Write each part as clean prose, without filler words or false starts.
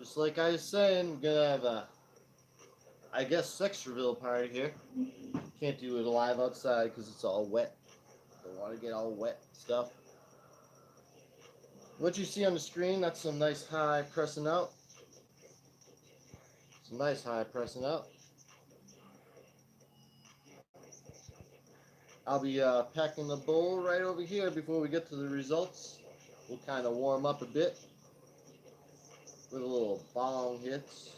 Just like I was saying, we're gonna have a, I guess, sex reveal party here. Can't do it live outside because it's all wet. Don't want to get all wet stuff. What you see on the screen, that's some nice high pressing out. Some nice high pressing out. I'll be packing the bowl right over here before we get to the results. We'll kind of warm up a bit with a little bong hits.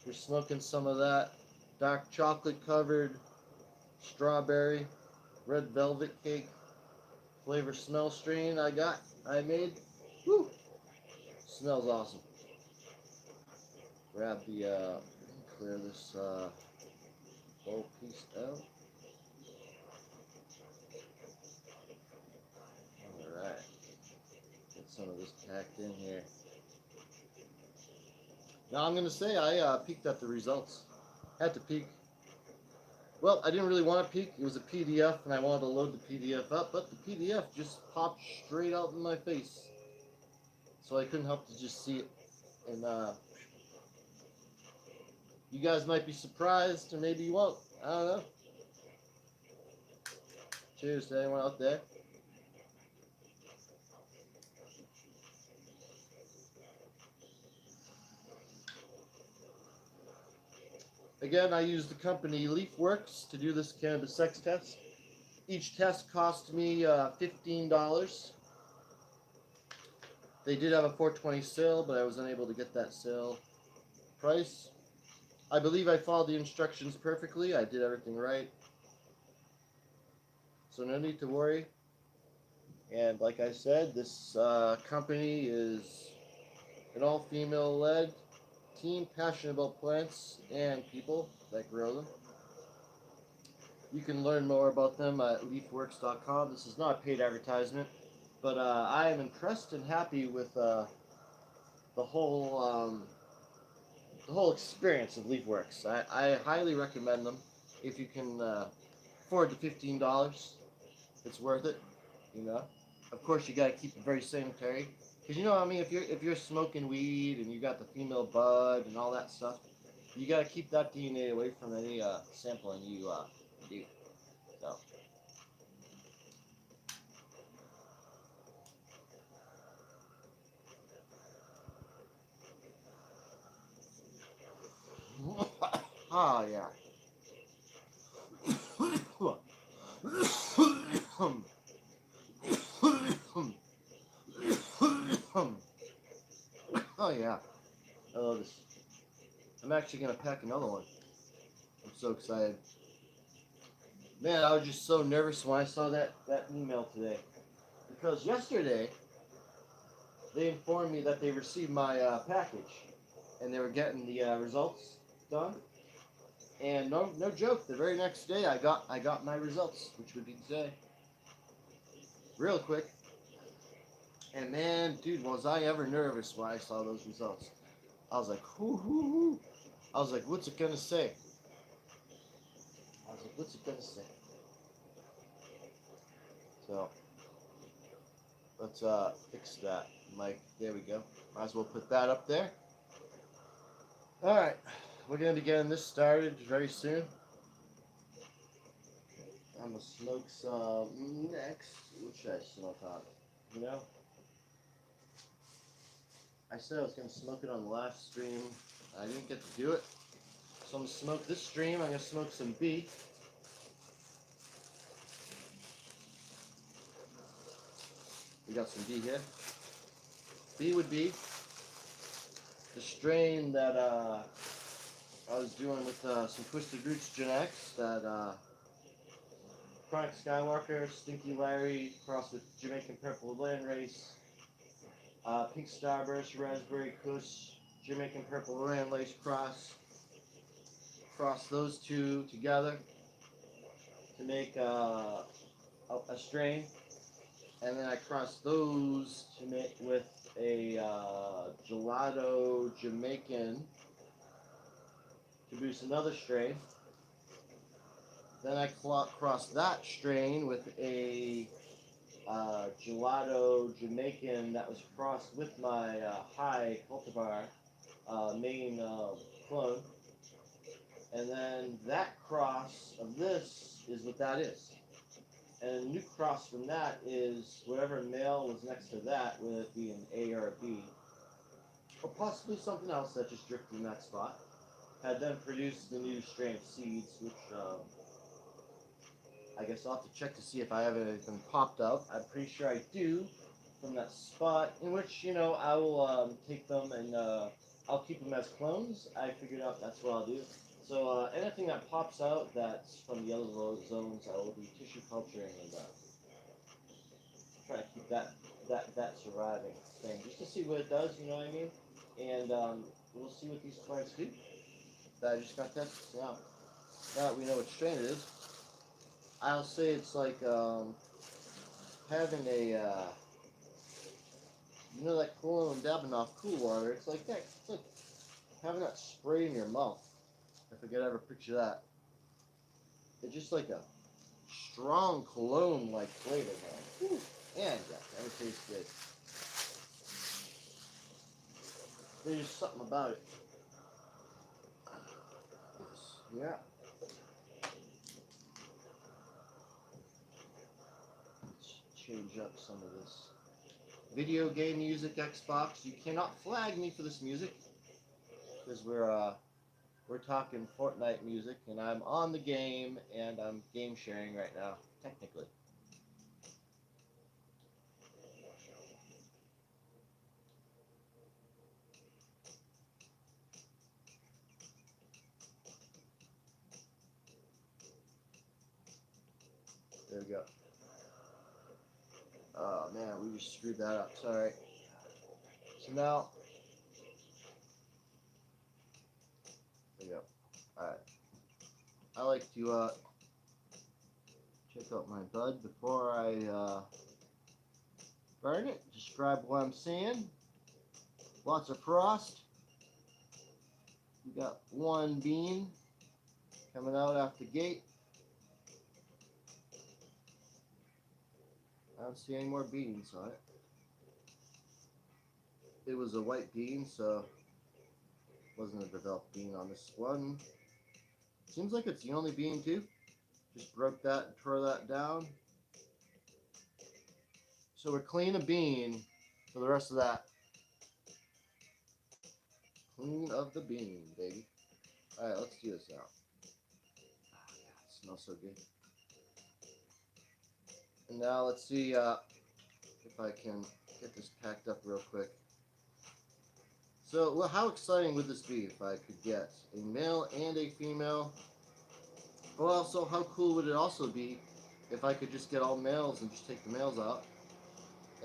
We're smoking some of that dark chocolate covered strawberry red velvet cake flavor smell strain I made. Woo! Smells awesome. Grab the clear this bowl piece out. Alright. Get some of this packed in here. Now I'm gonna say I peeked at the results. Had to peek. Well, I didn't really want to peek. It was a PDF, and I wanted to load the PDF up, but the PDF just popped straight out in my face, so I couldn't help to just see it. And you guys might be surprised, or maybe you won't. I don't know. Cheers to anyone out there. Again, I used the company LEAFWORKS to do this cannabis sex test. Each test cost me $15. They did have a 420 sale, but I was unable to get that sale price. I believe I followed the instructions perfectly. I did everything right. So no need to worry. And like I said, this company is an all-female led team passionate about plants and people that grow them. You can learn more about them at leafworks.com. This is not a paid advertisement, but I am impressed and happy with the whole experience of LeafWorks. I highly recommend them if you can afford the $15. It's worth it, you know. Of course, you gotta keep it very sanitary, because you know what I mean. If you're smoking weed and you got the female bud and all that stuff, you gotta keep that DNA away from any sampling you do. So. Oh yeah. Oh yeah. I love this. I'm actually gonna pack another one. I'm so excited. Man, I was just so nervous when I saw that email today. Because yesterday, they informed me that they received my package. And they were getting the results done. And no joke, the very next day I got my results, which would be today. Real quick. And man, dude, was I ever nervous when I saw those results. I was like, hoo. I was like, what's it gonna say? So, let's fix that mic. There we go. Might as well put that up there. Alright, we're gonna be getting this started very soon. I'm gonna smoke some next. What should I smoke on? You know? I said I was going to smoke it on the last stream. I didn't get to do it. So I'm going to smoke this stream. I'm going to smoke some B. We got some B here. B would be the strain that I was doing with some Twisted Roots genetics. That Chronic Skywalker, Stinky Larry, crossed with Jamaican Purple Landrace. Pink Starburst, Raspberry Kush, Jamaican Purple Landrace cross those two together to make a strain, and then I cross those to make with a Gelato Jamaican to produce another strain. Then I cross that strain with a Gelato Jamaican that was crossed with my high cultivar main clone, and then that cross of this is what that is. And a new cross from that is whatever male was next to that, whether it be an A or a B, or possibly something else that just drifted in that spot, had then produced the new strain of seeds, which I guess I'll have to check to see if I have anything popped up. I'm pretty sure I do from that spot, in which, you know, I will take them and I'll keep them as clones. I figured out that's what I'll do. So anything that pops out that's from the other zones, I will be tissue culturing and try to keep that surviving thing, just to see what it does, you know what I mean? And we'll see what these plants do. I just got tested out. Now that we know what strain it is, I'll say it's like having a, you know, that cologne dabbing off cool water. It's like that. It's like having that spray in your mouth. If I could ever picture that. It's just like a strong cologne-like flavor, man. Whew. And yeah, it tastes good. There's just something about it. Yeah. Let's change up some of this. Video game music, Xbox. You cannot flag me for this music because we're talking Fortnite music, and I'm on the game, and I'm game sharing right now, technically. There we go. Oh man, we just screwed that up. Sorry. So now, there we go. Alright. I like to check out my bud before I burn it. Describe what I'm seeing. Lots of frost. We got one bean coming out after the gate. I don't see any more beans on it. It was a white bean, so it wasn't a developed bean on this one. Seems like it's the only bean too. Just broke that and tore that down. So we're clean a bean for the rest of that. Clean of the bean, baby. Alright, let's do this now. Oh, yeah, it smells so good. And now let's see if I can get this packed up real quick. So, well, how exciting would this be if I could get a male and a female? But also, how cool would it also be if I could just get all males and just take the males out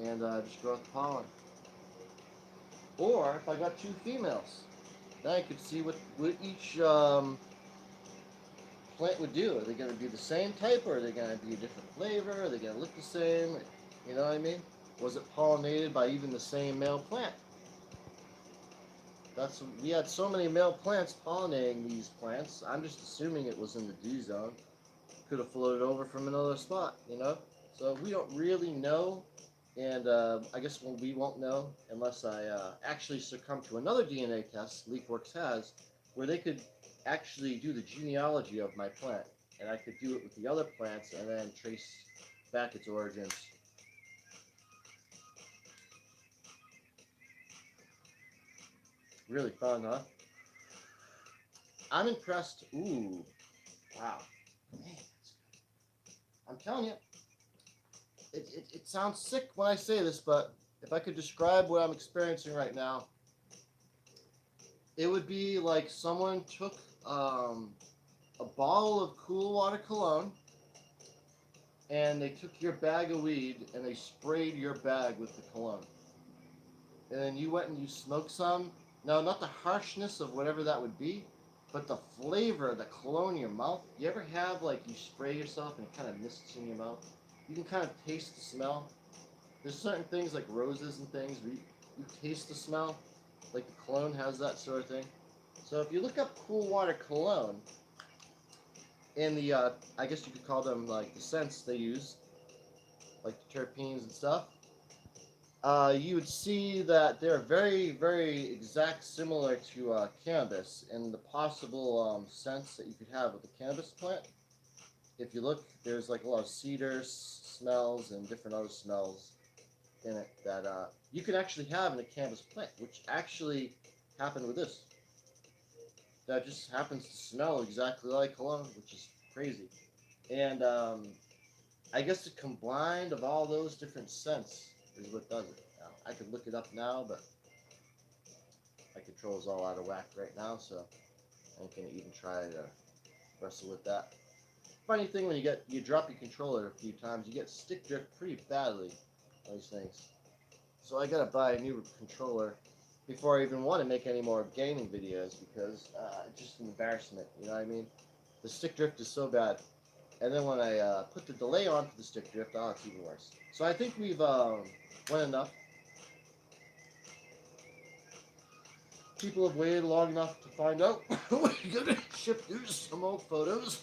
and just grow out the pollen? Or if I got two females, then I could see what each plant would do. Are they going to be the same type, or are they going to be a different flavor? Are they going to look the same? You know what I mean? Was it pollinated by even the same male plant? We had so many male plants pollinating these plants. I'm just assuming it was in the D zone. Could have floated over from another spot, you know? So we don't really know, and I guess we won't know unless I actually succumb to another DNA test LEAFWORKS has, where they could actually do the genealogy of my plant, and I could do it with the other plants and then trace back its origins. Really fun, huh? I'm impressed. Ooh, wow. Man, I'm telling you, it sounds sick when I say this, but if I could describe what I'm experiencing right now, it would be like someone took a bottle of cool water cologne and they took your bag of weed and they sprayed your bag with the cologne. And then you went and you smoked some. Now, not the harshness of whatever that would be, but the flavor of the cologne in your mouth. You ever have, like, you spray yourself and it kind of mists in your mouth? You can kind of taste the smell. There's certain things like roses and things where you taste the smell. Like the cologne has that sort of thing. So if you look up cool water cologne, and the, I guess you could call them like the scents they use, like the terpenes and stuff, you would see that they're very, very exact similar to cannabis in the possible sense that you could have with the cannabis plant. If you look, there's like a lot of cedar smells and different other smells in it that you can actually have in a cannabis plant, which actually happened with this. That just happens to smell exactly like cologne, which is crazy. And I guess the combined of all those different scents is what does it. Now, I could look it up now, but my control's all out of whack right now, so I ain't gonna even try to wrestle with that. Funny thing, when you drop your controller a few times, you get stick drift pretty badly on these things. So I gotta buy a new controller before I even want to make any more gaming videos, because it's just an embarrassment, you know what I mean? The stick drift is so bad. And then when I put the delay on for the stick drift, oh, it's even worse. So I think we've went enough. People have waited long enough to find out. We're gonna ship you some old photos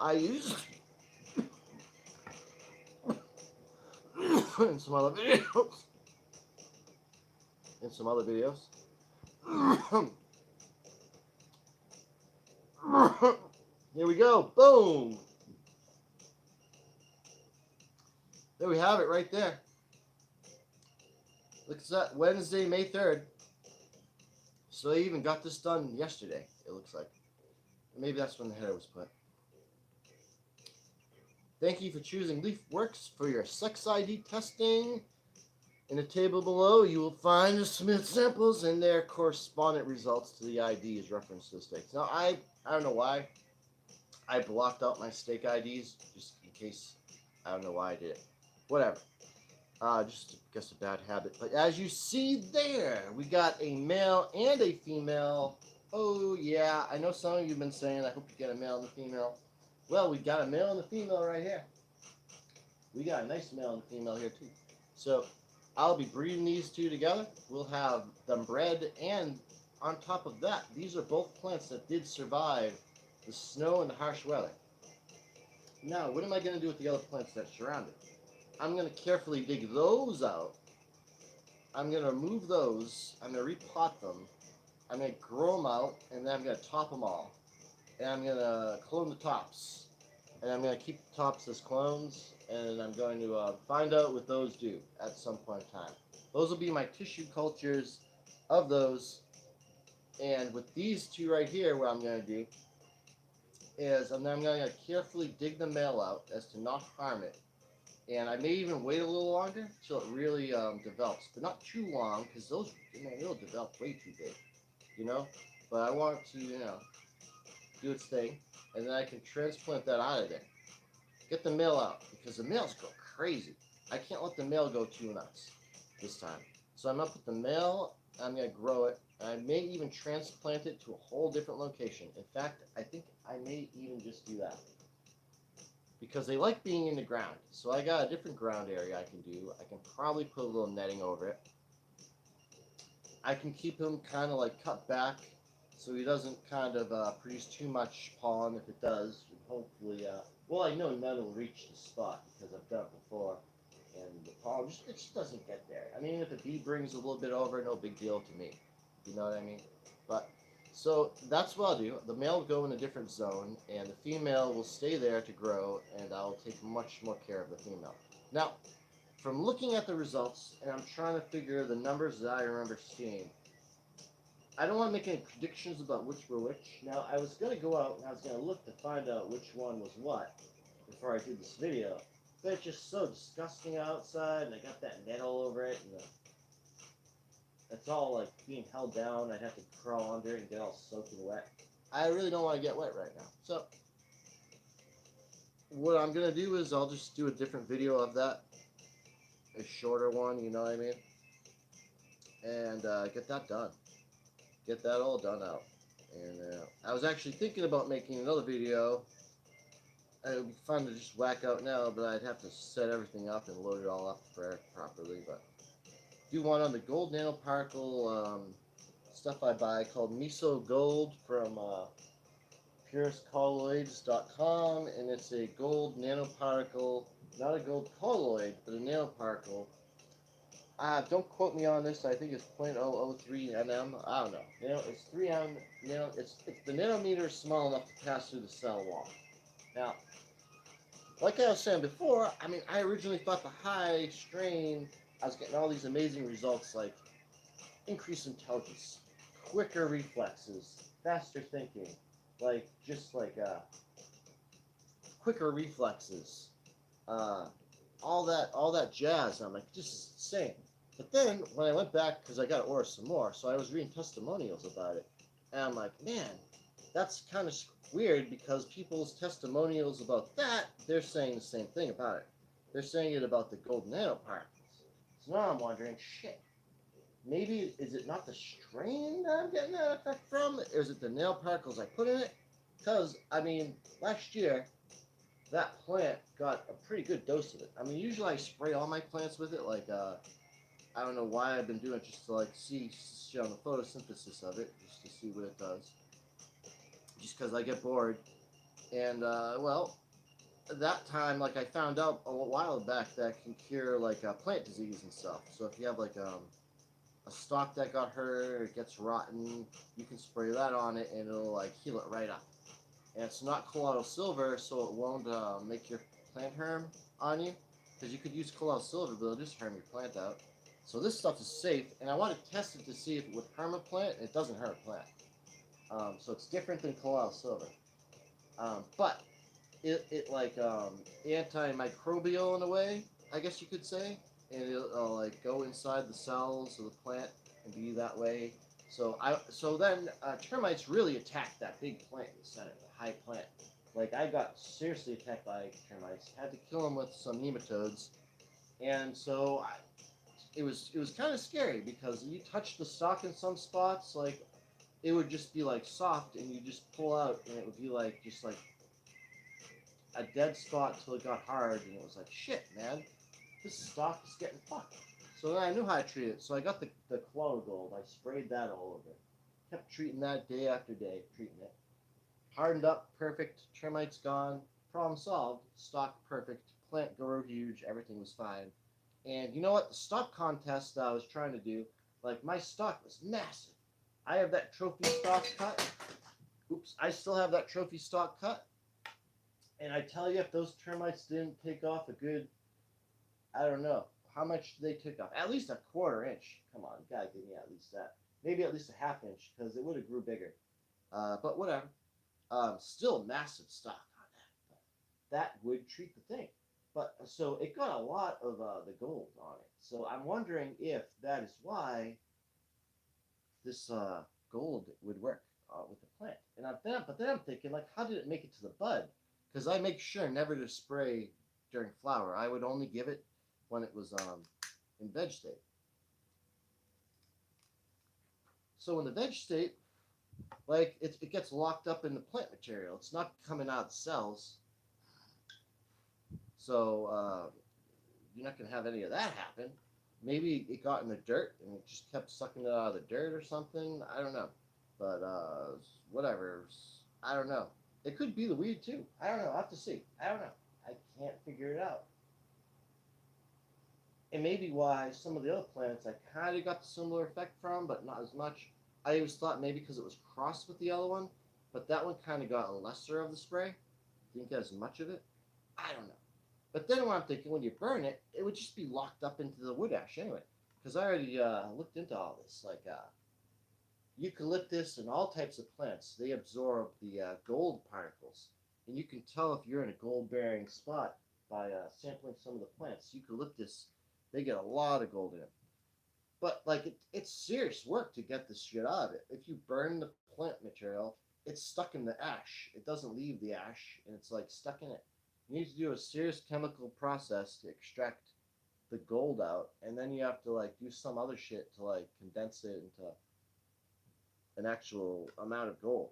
I used in some other videos. Here we go. Boom. There we have it right there. Look at that. Wednesday, May 3rd. So I even got this done yesterday, it looks like. Maybe that's when the header was put. Thank you for choosing LEAFWORKS for your sex ID testing. In the table below, you will find the Smith samples and their correspondent results to the IDs referenced to the steaks. Now, I don't know why I blocked out my steak IDs, just in case. I don't know why I did it. Whatever. Just, I guess, a bad habit. But as you see there, we got a male and a female. Oh, yeah. I know some of you have been saying, I hope you get a male and a female. Well, we got a male and a female right here. We got a nice male and a female here, too. So, I'll be breeding these two together. We'll have them bred, and on top of that, these are both plants that did survive the snow and the harsh weather. Now, what am I going to do with the other plants that surround it? I'm going to carefully dig those out. I'm going to remove those. I'm going to repot them. I'm going to grow them out, and then I'm going to top them all. And I'm going to clone the tops. And I'm going to keep the tops as clones, and I'm going to find out what those do at some point in time. Those will be my tissue cultures of those. And with these two right here, what I'm going to do is I'm going to carefully dig the male out as to not harm it. And I may even wait a little longer until it really develops, but not too long, because those, it'll develop way too big, you know. But I want to, do its thing, and then I can transplant that out of there. Get the male out, because the males go crazy. I can't let the male go too nuts this time. So I'm gonna put the male. I'm gonna grow it. And I may even transplant it to a whole different location. In fact, I think I may even just do that, because they like being in the ground. So I got a different ground area I can do. I can probably put a little netting over it. I can keep him kind of like cut back so he doesn't kind of produce too much pollen. If it does, hopefully, well, I know none will reach the spot because I've done it before. And the pollen, it just doesn't get there. I mean, if a bee brings a little bit over, no big deal to me. You know what I mean? But so that's what I'll do. The male will go in a different zone, and the female will stay there to grow, and I'll take much more care of the female. Now, from looking at the results, and I'm trying to figure the numbers that I remember seeing, I don't want to make any predictions about which were which. Now, I was going to go out, and I was going to look to find out which one was what before I did this video. But it's just so disgusting outside, and I got that net all over it, and it's all like being held down. I'd have to crawl under it and get all soaking wet. I really don't want to get wet right now. So what I'm going to do is I'll just do a different video of that. A shorter one, you know what I mean? And get that done. Get that all done out. And I was actually thinking about making another video. It would be fun to just whack out now, but I'd have to set everything up and load it all up properly. But do one on the gold nanoparticle stuff I buy called Miso Gold from purestcolloids.com, and it's a gold nanoparticle, not a gold colloid, but a nanoparticle Don't quote me on this. I think it's 0.003 nm. I don't know. It's 3 m. It's the nanometer is small enough to pass through the cell wall. Now, like I was saying before, I mean, I originally thought the high strain, I was getting all these amazing results like increased intelligence, quicker reflexes, faster thinking, like just like quicker reflexes, uh, all that jazz. I'm like, this is insane. But then when I went back, because I got to order some more, so I was reading testimonials about it, and I'm like, man, that's kind of weird because people's testimonials about that, they're saying the same thing about it. They're saying it about the gold nanoparticles. So now I'm wondering, shit, maybe is it not the strain that I'm getting that effect from? Or is it the nanoparticles I put in it? Because, I mean, last year, that plant got a pretty good dose of it. I mean, usually I spray all my plants with it, like, I don't know why I've been doing it, just to, like, see on the photosynthesis of it, just to see what it does. Just because I get bored. And, well, that time, like, I found out a while back that it can cure, like, plant disease and stuff. So if you have, like, a stalk that got hurt or it gets rotten, you can spray that on it and it'll, like, heal it right up. And it's not colloidal silver, so it won't make your plant harm on you. Because you could use colloidal silver, but it'll just harm your plant out. So this stuff is safe, and I want to test it to see if it would harm a plant. It doesn't hurt a plant. So it's different than colloidal silver. But it like antimicrobial in a way, I guess you could say. And it'll like go inside the cells of the plant and be that way. So then termites really attacked that big plant in the center, the high plant. Like I got seriously attacked by termites. Had to kill them with some nematodes, and so it was kind of scary because you touch the stalk in some spots, like it would just be like soft, and you just pull out, and it would be like just like a dead spot till it got hard, and it was like shit, man, this stalk is getting fucked. So then I knew how to treat it. So I got the Claw Gold. I sprayed that all over. Kept treating that day after day, treating it. Hardened up, perfect. Termites gone. Problem solved. Stalk perfect. Plant grew huge. Everything was fine. And you know what? The stalk contest that I was trying to do, like my stalk was massive. I have that trophy stalk cut. Oops, I still have that trophy stalk cut. And I tell you, if those termites didn't take off a good, I don't know, how much did they take off? At least a quarter inch. Come on, you gotta give me at least that. Maybe at least a half inch, because it would have grew bigger. But whatever. Still massive stock on that. That would treat the thing. But so it got a lot of the gold on it. So I'm wondering if that is why this gold would work with the plant. But then I'm thinking, like, how did it make it to the bud? Because I make sure never to spray during flower. I would only give it when it was in veg state. So in the veg state, like it gets locked up in the plant material. It's not coming out of the cells. So you're not going to have any of that happen. Maybe it got in the dirt and it just kept sucking it out of the dirt or something. I don't know. But whatever. I don't know. It could be the weed too. I don't know. I'll have to see. I don't know. I can't figure it out. And maybe why some of the other plants I kind of got the similar effect from, but not as much. I always thought maybe because it was crossed with the other one, but that one kind of got a lesser of the spray. Didn't get as much of it. I don't know. But then when I'm thinking, when you burn it, it would just be locked up into the wood ash anyway. Because I already looked into all this. Like eucalyptus and all types of plants, they absorb the gold particles. And you can tell if you're in a gold-bearing spot by sampling some of the plants. Eucalyptus, they get a lot of gold in it. But like it's serious work to get this shit out of it. If you burn the plant material, it's stuck in the ash. It doesn't leave the ash, and it's like stuck in it. You need to do a serious chemical process to extract the gold out, and then you have to like do some other shit to like condense it into an actual amount of gold.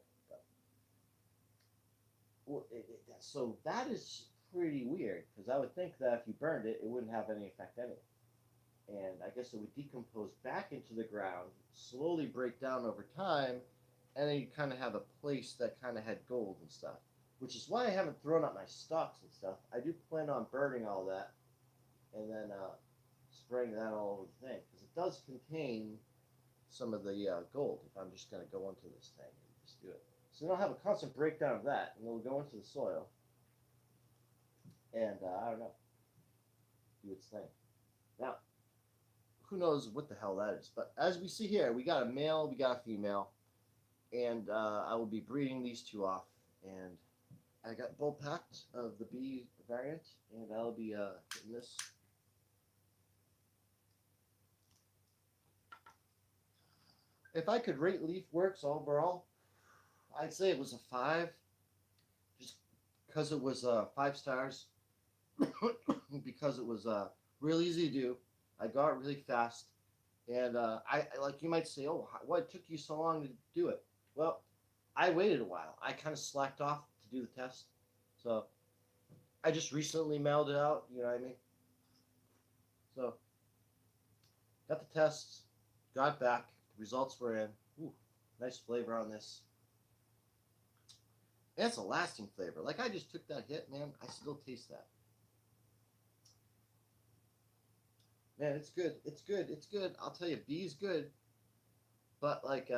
So that is pretty weird because I would think that if you burned it, it wouldn't have any effect anyway. And I guess it would decompose back into the ground, slowly break down over time, and then you kind of have a place that kind of had gold and stuff. Which is why I haven't thrown out my stalks and stuff. I do plan on burning all that, and then spraying that all over the thing because it does contain some of the gold. If I'm just going to go into this thing and just do it, so it'll have a constant breakdown of that, and it'll go into the soil, and I don't know, do its thing. Now, who knows what the hell that is? But as we see here, we got a male, we got a female, and I will be breeding these two off, and I got both packed of the B variant, and I'll be getting this. If I could rate LEAFWORKS overall, I'd say it was a 5, just because it was 5 stars, because it was real easy to do. I got it really fast, and I like you might say, oh, what took you so long to do it? Well, I waited a while. I kind of slacked off to do the test, so I just recently mailed it out. You know what I mean? So got the tests, got it back. The results were in. Ooh, nice flavor on this. And it's a lasting flavor. Like I just took that hit, man. I still taste that. Man, it's good. It's good. It's good. I'll tell you, B's good. But like,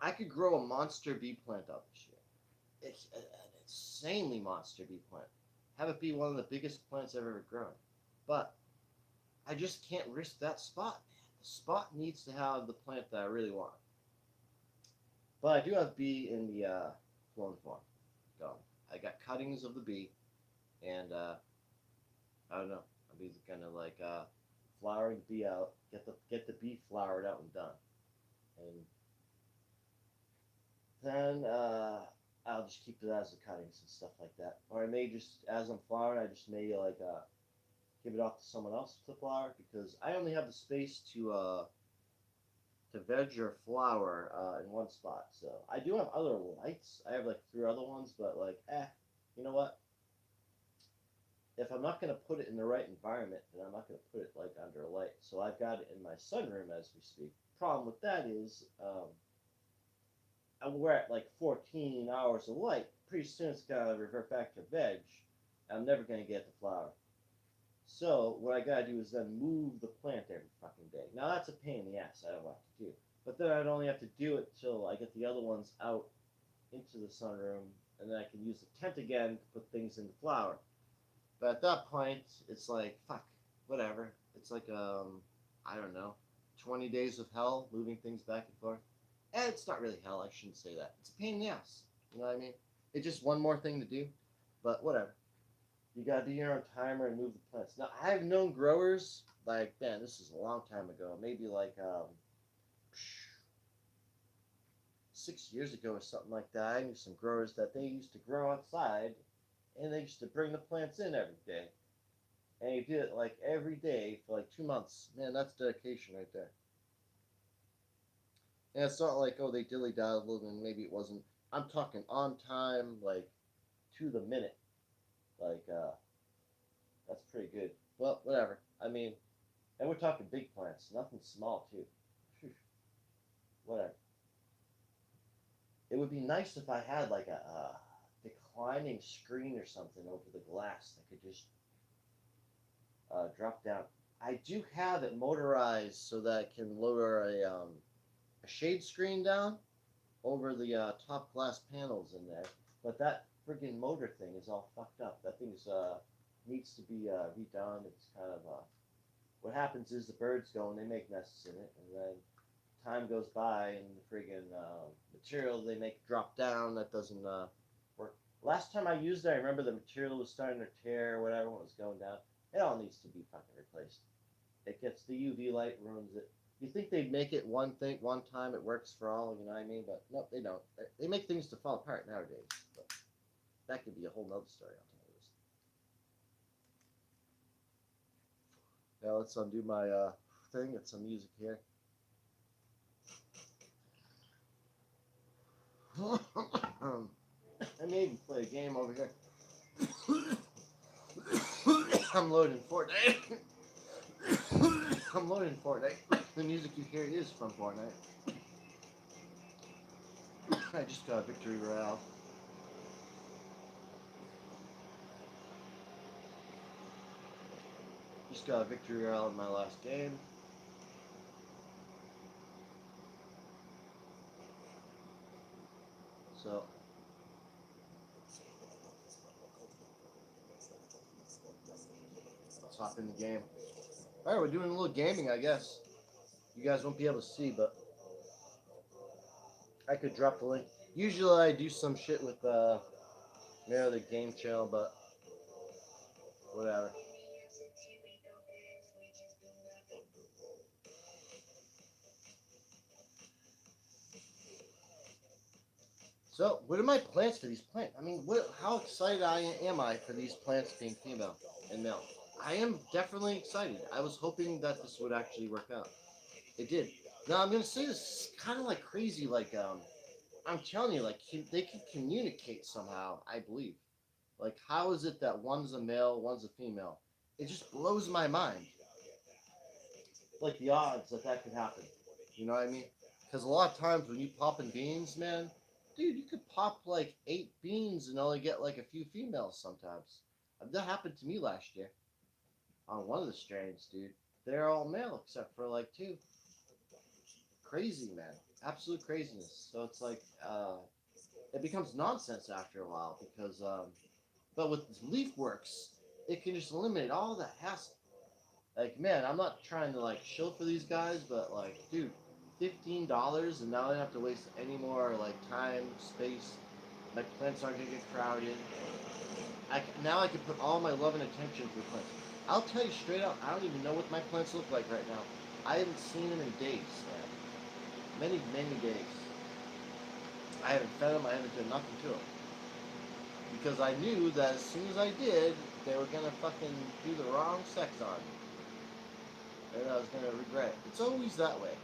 I could grow a monster bee plant out this year. It's an insanely monster bee plant. Have it be one of the biggest plants I've ever grown. But I just can't risk that spot. The spot needs to have the plant that I really want. But I do have bee in the clone form. So I got cuttings of the bee, and I don't know. I'm either gonna like flowering the bee out, get the bee flowered out and done, and then I'll just keep it as the cuttings and stuff like that. Or I may just, as I'm flowering, I just may like give it off to someone else to flower because I only have the space to veg or flower in one spot. So I do have other lights. I have like 3 other ones, but like, you know what? If I'm not going to put it in the right environment, then I'm not going to put it like under a light. So I've got it in my sunroom as we speak. Problem with that is we're at like 14 hours of light. Pretty soon it's going to revert back to veg. I'm never going to get the flower. So what I got to do is then move the plant every fucking day. Now that's a pain in the ass. I don't want to do. But then I'd only have to do it till I get the other ones out into the sunroom, and then I can use the tent again to put things in the flower. But at that point, it's like, fuck, whatever. It's like, I don't know, 20 days of hell, moving things back and forth. And it's not really hell, I shouldn't say that. It's a pain in the ass, you know what I mean? It's just one more thing to do, but whatever. You gotta do your own timer and move the plants. Now, I've known growers, like, man, this is a long time ago, maybe like 6 years ago or something like that. I knew some growers that they used to grow outside, and they used to bring the plants in every day. And he did it like every day for like 2 months. Man, that's dedication right there. And it's not like, oh, they dilly-dalled and maybe it wasn't. I'm talking on time, like to the minute. Like, that's pretty good. Well, whatever. I mean, and we're talking big plants, nothing small, too. Whew. Whatever. It would be nice if I had like a declining screen or something over the glass that could just drop down. I do have it motorized so that it can lower a shade screen down over the top glass panels in there. But that friggin' motor thing is all fucked up. That thing's needs to be redone. It's kind of what happens is the birds go and they make nests in it, and then time goes by and the friggin' material they make drop down. That doesn't work. Last time I used it, I remember the material was starting to tear or whatever when it was going down. It all needs to be fucking replaced. It gets the UV light, ruins it. You think they'd make it one time it works for all, you know what I mean? But nope, they don't. They make things to fall apart nowadays. But that could be a whole nother story, I'll tell you this. Now let's undo my thing. Get some music here. I may even play a game over here. I'm loading Fortnite. I'm loading Fortnite. The music you hear is from Fortnite. I just got a victory royale. Just got a victory out in my last game. So let's hop in the game. Alright, we're doing a little gaming, I guess. You guys won't be able to see, but I could drop the link. Usually I do some shit with the game channel, but whatever. So, what are my plans for these plants? I mean, how excited am I for these plants being female and male? I am definitely excited. I was hoping that this would actually work out. It did. Now, I'm going to say this kind of like crazy, like, I'm telling you, like, they can communicate somehow, I believe. Like, how is it that one's a male, one's a female? It just blows my mind. Like, the odds that could happen. You know what I mean? Because a lot of times when you pop in beans, man, dude, you could pop like 8 beans and only get like a few females sometimes. That happened to me last year on one of the strains, dude. They're all male except for like 2. Crazy, man. Absolute craziness. So it's like, it becomes nonsense after a while because, but with LEAFWORKS, it can just eliminate all that hassle. Like, man, I'm not trying to like shill for these guys, but like, dude, $15 and now I don't have to waste any more like time, space. My plants aren't gonna get crowded. Now I can put all my love and attention to the plants. I'll tell you straight out, I don't even know what my plants look like right now. I haven't seen them in days, man. Many, many days. I haven't fed them, I haven't done nothing to them. Because I knew that as soon as I did, they were gonna fucking do the wrong sex on me. And I was gonna regret it. It's always that way.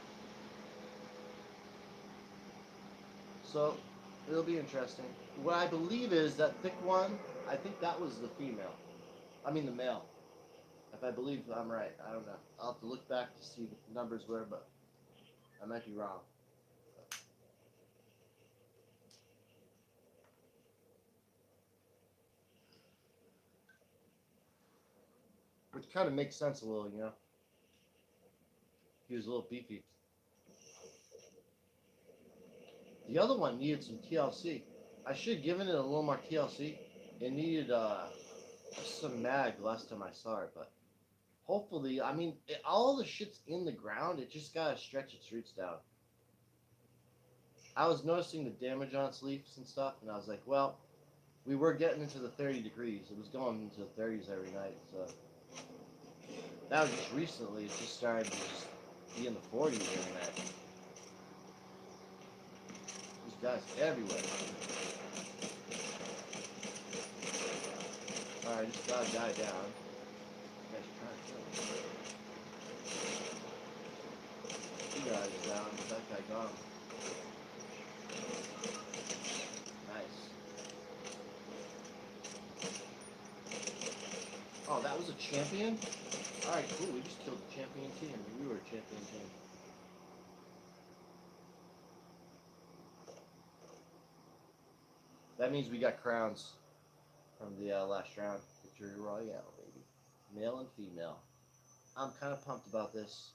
So, it'll be interesting. What I believe is that thick one, I think that was the female. I mean the male. If I believe I'm right, I don't know. I'll have to look back to see what the numbers were, but I might be wrong. Which kind of makes sense a little, you know? He was a little beefy. The other one needed some TLC. I should have given it a little more TLC. It needed some mag last time I saw it, but hopefully, I mean, all the shit's in the ground. It just gotta stretch its roots down. I was noticing the damage on its leaves and stuff, and I was like, well, we were getting into the 30 degrees. It was going into the 30s every night, so that was just recently. It just started to just be in the 40s every night. These guys everywhere. Alright, just got a guy down. You guys are trying to kill him. 2 guys down, but that guy got him. Nice. Oh, that was a champion? Alright, cool. We just killed the champion team. We were a champion team. That means we got crowns from the last round. Victory Royale, baby. Male and female. I'm kind of pumped about this.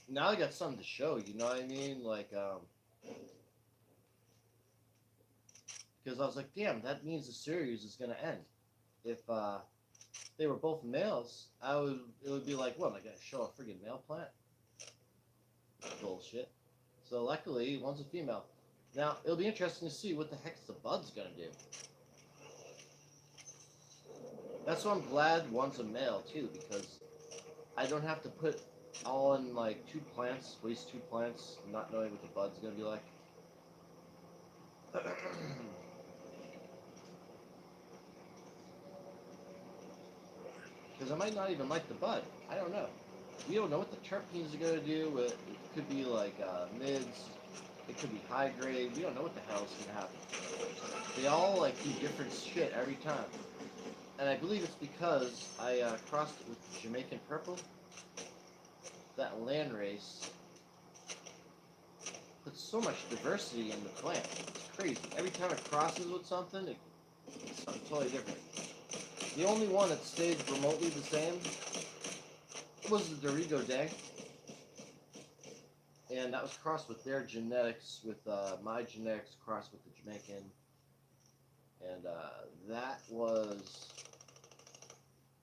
Now I got something to show, you know what I mean? Like, because I was like, damn, that means the series is going to end. If they were both males, it would be like, what, am I going to show a friggin' male plant? Bullshit. So luckily, one's a female. Now, it'll be interesting to see what the heck's the bud's going to do. That's why I'm glad one's a male, too, because I don't have to put all in, like, 2 plants, waste 2 plants, not knowing what the bud's going to be like. Because I might not even like the bud. I don't know. We don't know what the terpenes are going to do. It could be, like, mids. It could be high grade. We don't know what the hell is going to happen. They all, like, do different shit every time. And I believe it's because I crossed it with Jamaican Purple. That land race puts so much diversity in the plant. It's crazy. Every time it crosses with something, it's something totally different. The only one that stayed remotely the same was the Dorigo Day. And that was crossed with their genetics, with my genetics crossed with the Jamaican. And that was,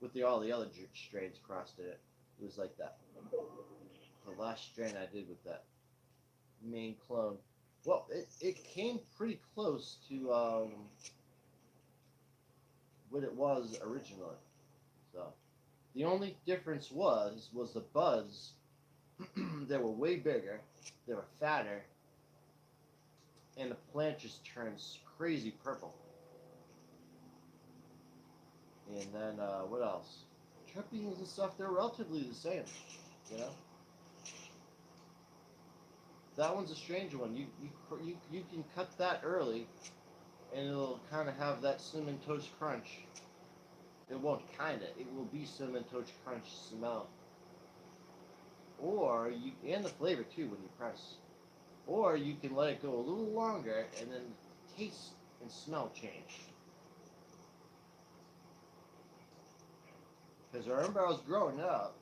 with all the other strains crossed in it. It was like that. The last strain I did with that main clone. Well, it came pretty close to what it was originally. So the only difference was the buds. They were way bigger, they were fatter, and the plant just turns crazy purple. And then what else? Terpenes and stuff, they're relatively the same, you know. That one's a strange one. You can cut that early, and it'll kind of have that cinnamon toast crunch. It won't kind of. It will be cinnamon toast crunch smell. Or you, and the flavor too when you press. Or you can let it go a little longer, and then the taste and smell change. Because I remember I was growing up,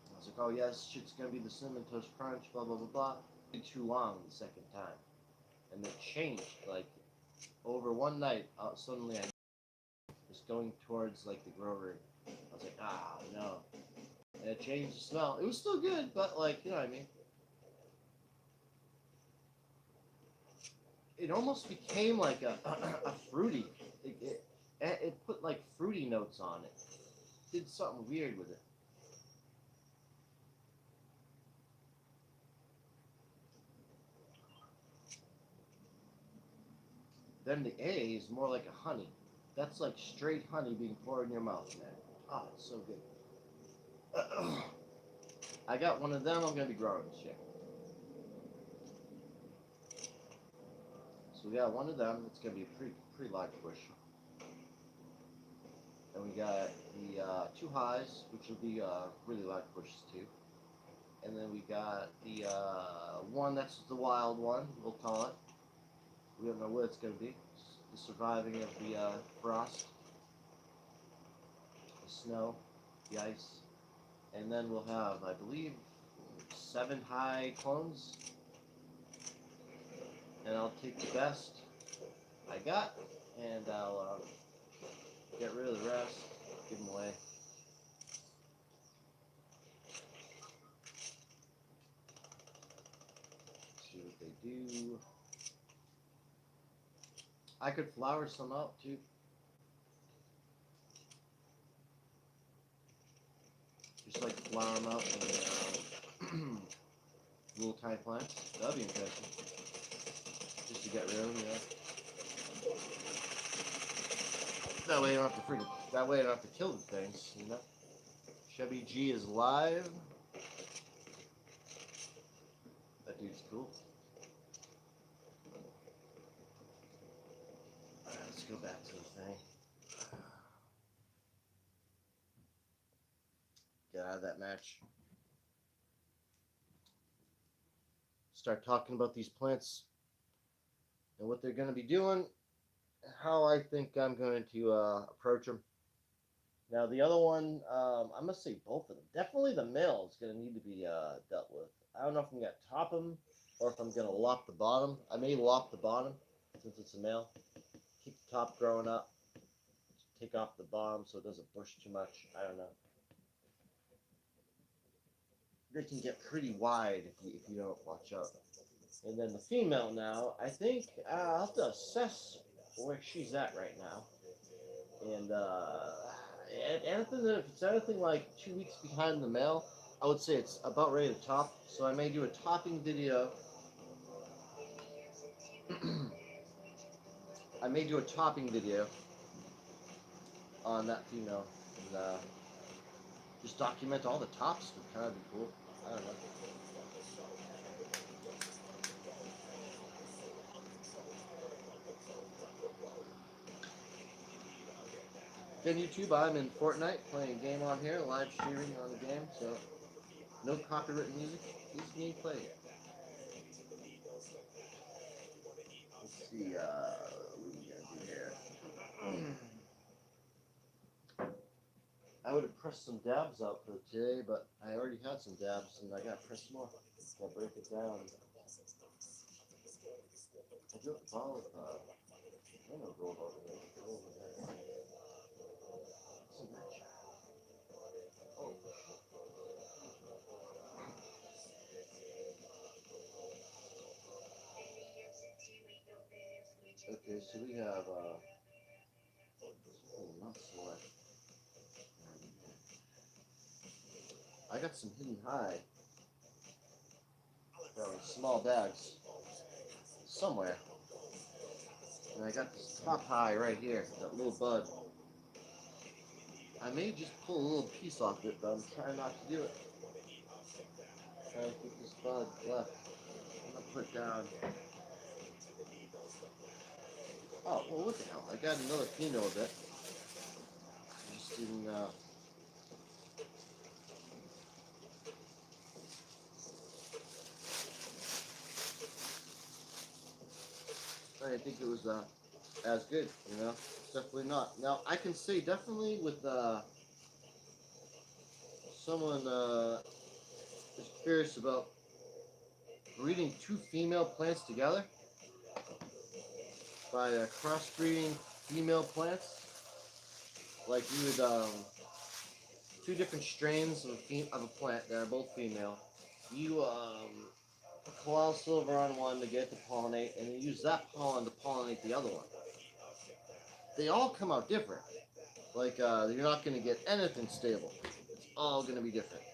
I was like, oh yeah, this shit's gonna be the cinnamon toast crunch, blah blah blah blah. Too long the second time, and it changed like over one night. Suddenly I was going towards like the grow room. I was like, ah no, and it changed the smell. It was still good, but like, you know what I mean. It almost became like a fruity. It put like fruity notes on it. Did something weird with it. Then the A is more like a honey. That's like straight honey being poured in your mouth, man. Oh, it's so good. I got one of them. I'm gonna be growing this year. So we got one of them. It's gonna be a pretty large bush. And we got the two highs, which will be really large bushes too. And then we got the one that's the wild one, we'll call it. We don't know what it's going to be. The surviving of the frost, the snow, the ice. And then we'll have, I believe, 7 high clones. And I'll take the best I got, and I'll get rid of the rest, give them away. See what they do. I could flower some out too. Just like flower them out in little tiny plants. That'd be interesting. Just to get rid of them, yeah. That way I don't have to that way I don't have to kill the things, you know. Chevy G is live. That dude's cool. Alright, let's go back to the thing. Get out of that match. Start talking about these plants and what they're going to be doing, how I think I'm going to approach them. Now the other one, I'm going to say both of them. Definitely the male is going to need to be dealt with. I don't know if I'm going to top him or if I'm going to lop the bottom. I may lop the bottom since it's a male. Keep the top growing up. Take off the bottom so it doesn't bush too much. I don't know. They can get pretty wide if you don't watch out. And then the female now, I think I'll have to assess where she's at right now. And if it's anything like 2 weeks behind the male, I would say it's about ready to top. So I may do a topping video. I may do a topping video on that female and just document all the tops. Would kind of be cool. I don't know. Again, YouTube, I'm in Fortnite playing a game on here, live streaming on the game, so no copyright music, just me playing it. Let's see, what are we gonna do here? I would have pressed some dabs out for today, but I already had some dabs, and I got to press more. Gotta break it down. I do a bottle of, I don't know, roll over there. Roll over there. What's in that jar? Oh. Okay, so we have, nuts left. I got some hidden high. Small bags. Somewhere. And I got this top high right here, that little bud. I may just pull a little piece off it, but I'm trying not to do it. I'm trying to keep this bud left. I'm gonna put down. Oh, well, what the hell? I got another female of it. I just didn't, I didn't think it was, as good, you know? It's definitely not. Now, I can say definitely with, someone, is curious about breeding two female plants together by crossbreeding female plants. Like you would, two different strains of a plant that are both female. You put koala silver on one to get it to pollinate, and then use that pollen to pollinate the other one. They all come out different. Like you're not going to get anything stable. It's all going to be different.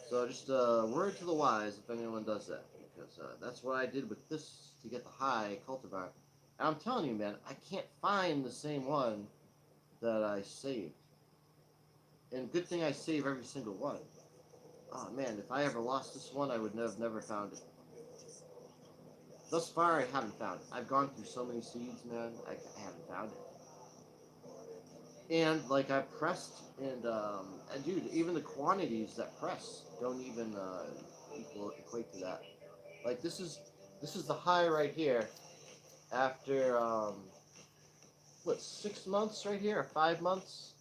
So just word to the wise if anyone does that, because that's what I did with this to get the high cultivar. And I'm telling you, man, I can't find the same one that I saved. And good thing I save every single one. Oh man, if I ever lost this one, I would have never found it. Thus far, I haven't found it. I've gone through so many seeds, man, I haven't found it. And like I pressed, and dude, even the quantities that press don't even equate to that. Like this is the high right here after what, 6 months right here, or 5 months,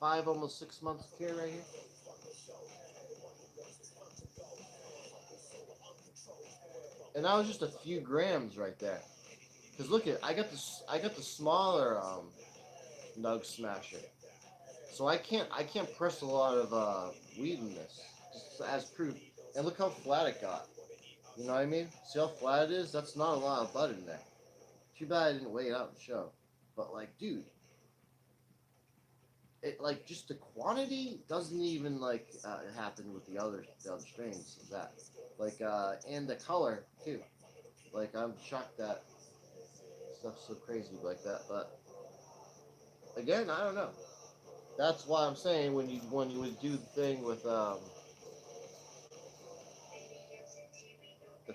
almost 6 months here right here. And that was just a few grams right there. Cause look at, I got the smaller nug smasher. So I can't press a lot of weed in this, just as proof. And look how flat it got. You know what I mean? See how flat it is? That's not a lot of bud in there. Too bad I didn't weigh it out and show. But like, dude, it like just the quantity doesn't even like happen with the other strains of that. Like and the color too. Like I'm shocked that stuff's so crazy like that. But again, I don't know. That's why I'm saying when you would do the thing with the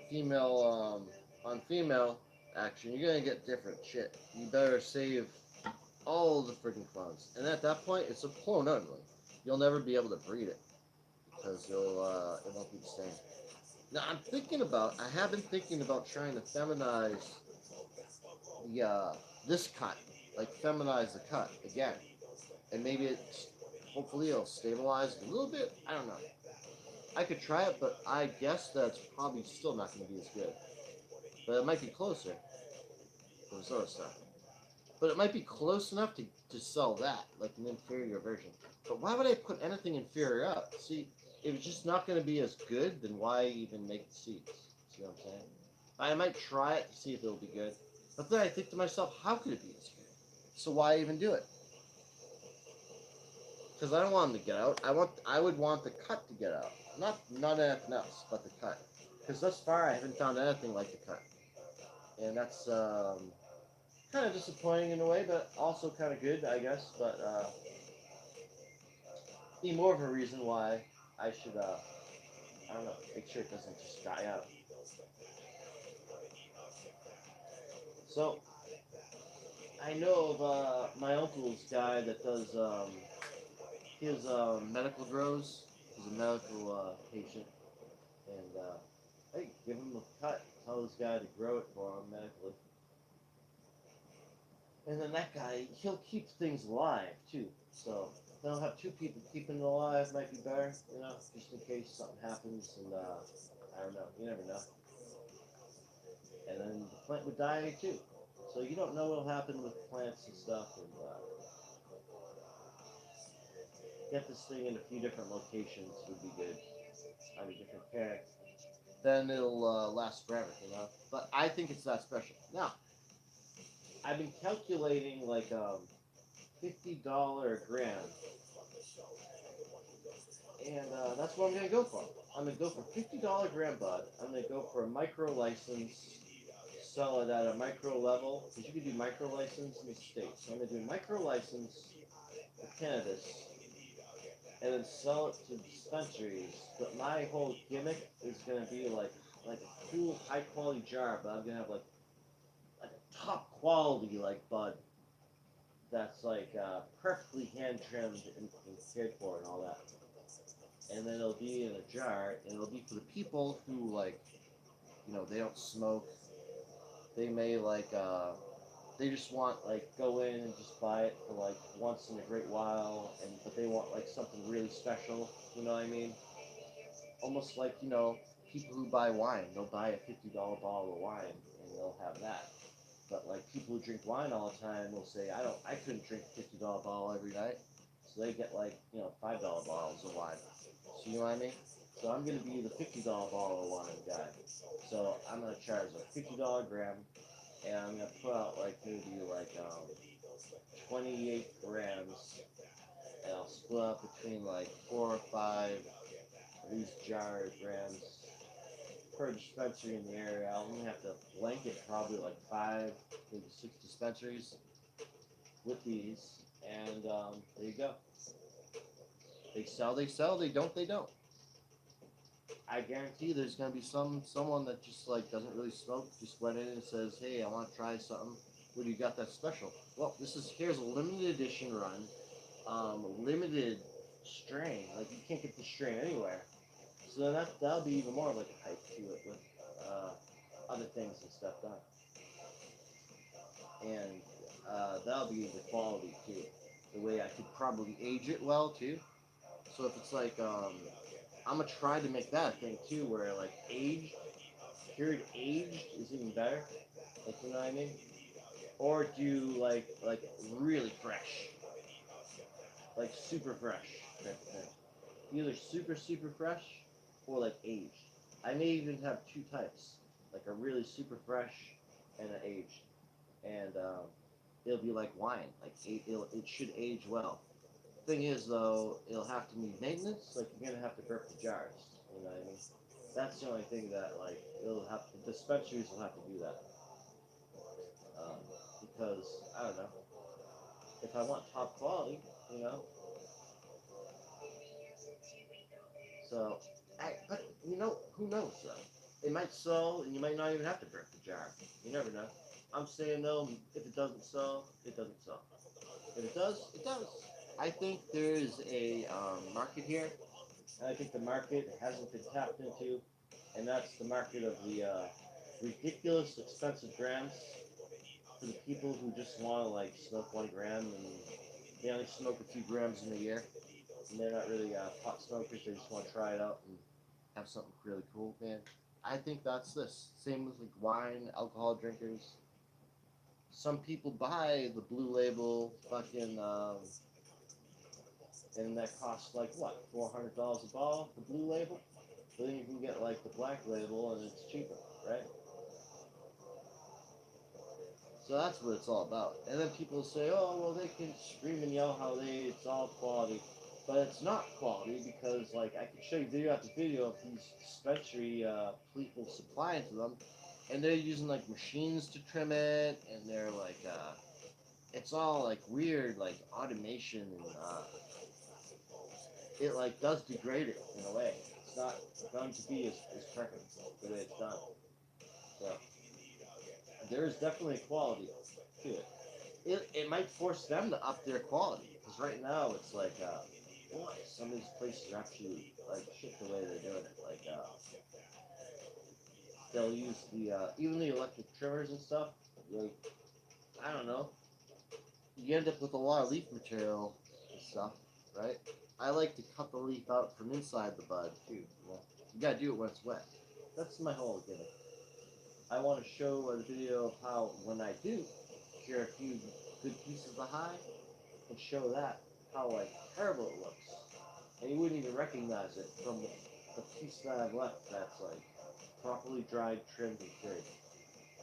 female on female action, you're gonna get different shit. You better save all the freaking clones. And at that point, it's a clone only. You'll never be able to breed it because it won't be the same. Now I have been thinking about trying to feminize the this cut, like feminize the cut again, and maybe hopefully it'll stabilize a little bit. I don't know. I could try it, but I guess that's probably still not going to be as good. But it might be closer. There's other stuff. But it might be close enough to sell that, like an inferior version. But why would I put anything inferior up? See, if it's just not going to be as good, then why even make the seeds? See what I'm saying? I might try it to see if it'll be good. But then I think to myself, how could it be as good? So why even do it? Because I don't want them to get out. I would want the cut to get out. Not anything else, but the cut. Because thus far, I haven't found anything like the cut. And that's kind of disappointing in a way, but also kind of good, I guess. But be more of a reason why I should, I don't know, make sure it doesn't just die out. So, I know of my uncle's guy that does his medical grows. He's a medical patient. And, hey, give him a cut. Tell this guy to grow it for him medically. And then that guy, he'll keep things alive, too. So they'll have two people keeping it alive might be better, you know, just in case something happens and I don't know, you never know. And then the plant would die too. So you don't know what'll happen with plants and stuff, and get this thing in a few different locations would be good. On a different care. Then it'll last forever, you know. But I think it's that special. Now, I've been calculating like $50 a gram, and that's what I'm gonna go for. I'm gonna go for $50 gram bud. I'm gonna go for a micro license, sell it at a micro level because you can do micro license in the states. So I'm gonna do micro license for cannabis, and then sell it to dispensaries. But my whole gimmick is gonna be like a cool high quality jar, but I'm gonna have like a top quality like bud that's like perfectly hand trimmed and cared for and all that. And then it'll be in a jar, and it'll be for the people who like, you know, they don't smoke. They may like they just want like go in and just buy it for like once in a great while, and but they want like something really special. You know what I mean? Almost like, you know, people who buy wine, they'll buy a $50 bottle of wine and they'll have that. But like people who drink wine all the time will say, I couldn't drink a $50 bottle every night, so they get like, you know, $5 bottles of wine. So you know what I mean? So I'm gonna be the $50 bottle of wine guy. So I'm gonna charge like $50 gram, and I'm gonna put out like maybe like 28 grams, and I'll split up between like 4 or 5 of these jar grams per dispensary in the area. I'm gonna have to blanket probably like 5, maybe 6 dispensaries with these, and there you go. They sell, they sell. They don't, they don't. I guarantee there's gonna be someone that just like doesn't really smoke, just went in and says, "Hey, I want to try something. What do you got that's special?" Well, here's a limited edition run, limited strain. Like you can't get the strain anywhere. So then that'll be even more of like a hype to it with other things and stuff done, and that'll be the quality too. The way I could probably age it well too. So if it's like I'm gonna try to make that a thing too, where like aged, cured aged is even better. Like you know what I mean? Or do like really fresh, like super fresh type of thing. Either super fresh or like aged. I may even have two types, like a really super fresh and an aged, and it'll be like wine. Like it should age well. Thing is though, it'll have to need maintenance. Like you're gonna have to burp the jars. You know what I mean? That's the only thing that like it'll have. The dispensaries will have to do that because I don't know. If I want top quality, you know. So, but you know, who knows though? It might sell, and you might not even have to burp the jar. You never know. I'm saying though, if it doesn't sell, it doesn't sell. If it does, it does. I think there is a market here. And I think the market hasn't been tapped into, and that's the market of the ridiculous expensive grams for the people who just want to like smoke 1 gram and they only smoke a few grams in a year, and they're not really pot smokers. They just want to try it out and have something really cool, man. I think that's this. Same with like wine, alcohol drinkers. Some people buy the blue label fucking and that costs like what, $400 a bottle, the blue label. But then you can get like the black label and it's cheaper, right? So that's what it's all about. And then people say, oh well, they can scream and yell how it's all quality, but it's not quality because like I can show you video after video of these dispensary people supplying to them, and they're using like machines to trim it, and they're like it's all like weird like automation and it like does degrade it in a way. It's not going to be as perfect the way it's done. So there is definitely quality to it. It might force them to up their quality because right now it's like boy, some of these places are actually like shit the way they're doing it. Like they'll use the even the electric trimmers and stuff. Like I don't know, you end up with a lot of leaf material and stuff, right? I like to cut the leaf out from inside the bud too. You gotta do it when it's wet. That's my whole gimmick. I want to show a video of how when I do share a few good pieces of high and show that how like terrible it looks, and you wouldn't even recognize it from the piece that I've left that's like properly dried, trimmed, and cured,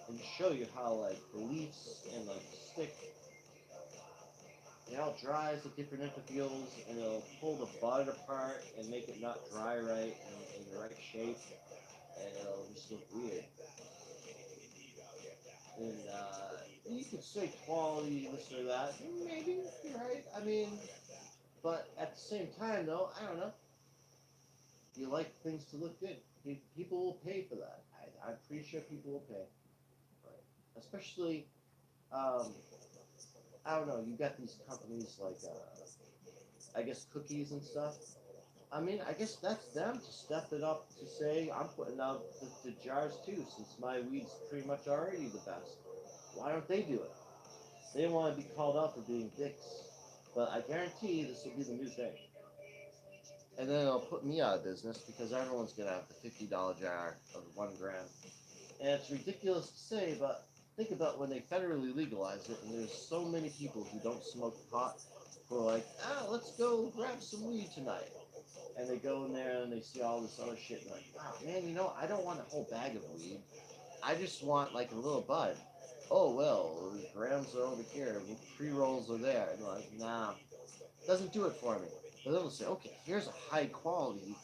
and show you how like the leaves and like the stick, it all dries at different intervals, and it'll pull the bud apart and make it not dry right and in the right shape, and it'll just look weird. And you could say quality, this or that. Maybe you're right. I mean, but at the same time, though, I don't know. You like things to look good. People will pay for that. I'm pretty sure people will pay. Right. Especially, I don't know. You got these companies like, I guess, cookies and stuff. I mean, I guess that's them to step it up to say, I'm putting out the jars too, since my weed's pretty much already the best. Why don't they do it? They don't want to be called out for being dicks. But I guarantee this will be the new thing. And then it'll put me out of business because everyone's going to have the $50 jar of 1 gram. And it's ridiculous to say, but think about when they federally legalize it, and there's so many people who don't smoke pot who are like, let's go grab some weed tonight. And they go in there and they see all this other shit and like, wow, man, I don't want a whole bag of weed. I just want like a little bud. Oh, well, the grams are over here, pre-rolls are there. And like, nah, doesn't do it for me. But then they'll say, okay, here's a high quality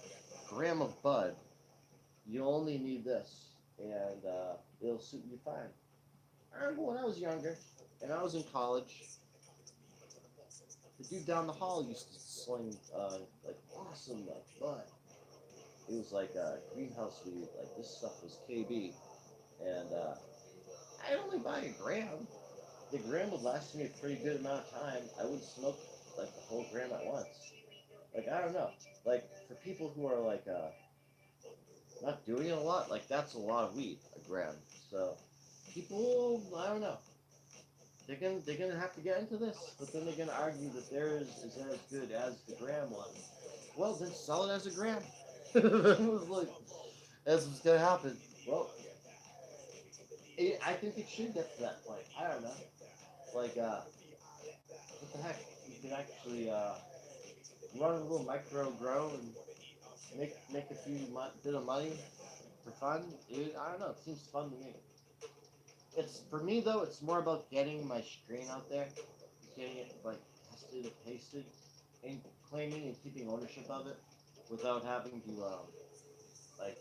gram of bud. You only need this, and it'll suit you fine. I remember when I was younger, and I was in college, the dude down the hall used to sling like awesome like bud. It was like greenhouse weed. Like this stuff was KB, and I'd only buy a gram. The gram would last me a pretty good amount of time. I would smoke like the whole gram at once. Like I don't know. Like for people who are like not doing it a lot, like that's a lot of weed, a gram. So people, I don't know. They're gonna have to get into this, but then they're gonna argue that theirs is as good as the gram one. Well, then sell it as a gram. It was like that's what's gonna happen. Well, I think it should get to that point. I don't know. Like, what the heck? You could actually run a little micro grow and make a few bit of money for fun. I don't know. It seems fun to me. It's for me though. It's more about getting my strain out there, getting it like tested and pasted, and claiming and keeping ownership of it, without having to like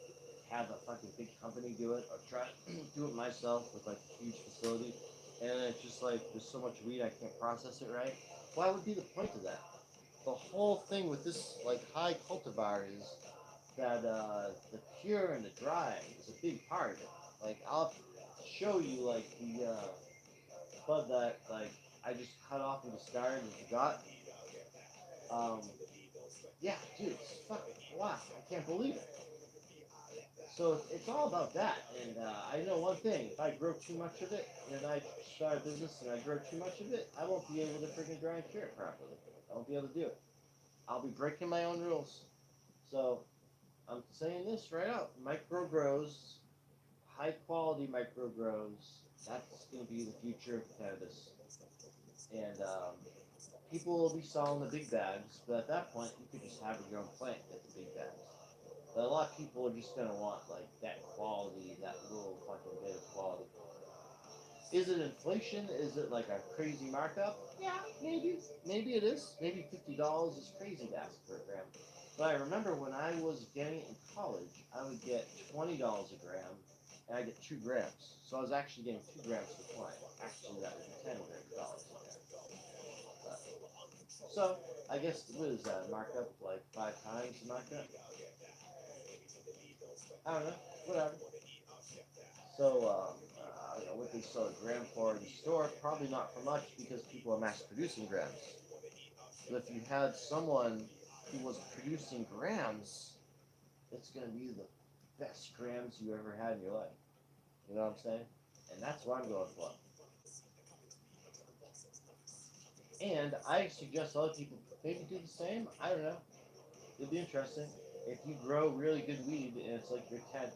have a fucking big company do it or try to do it myself with like a huge facility. And it's just like there's so much weed I can't process it right. Why would be the point of that? The whole thing with this like high cultivar is that the pure and the dry is a big part of it. Like I'll show you like the bud that like I just cut off and discarded and forgot. Um, yeah, dude, it's fucking wow! I can't believe it. So it's all about that. And I know one thing: if I grow too much of it, and I start a business and I grow too much of it, I won't be able to freaking dry and cure it properly. I won't be able to do it. I'll be breaking my own rules. So I'm saying this right out: micro grows, high quality micro grows. That's going to be the future of cannabis. And people will be selling the big bags, but at that point, you could just have your own plant get the big bags. But a lot of people are just gonna want like that quality, that little fucking bit of quality. Is it inflation? Is it like a crazy markup? Yeah, maybe. Maybe it is. Maybe $50 is crazy to ask for a gram. But I remember when I was getting it in college, I would get $20 a gram, and I get 2 grams. So I was actually getting 2 grams for 20. Actually, that would be $10 a gram. So I guess what is that markup? Like 5 times the markup? I don't know. Whatever. So I don't know what they sell a gram for in the store. Probably not for much because people are mass producing grams. But if you had someone who was producing grams, it's going to be the best grams you ever had in your life. You know what I'm saying? And that's what I'm going for. And I suggest other people maybe do the same. I don't know. It'd be interesting. If you grow really good weed and it's like your tent,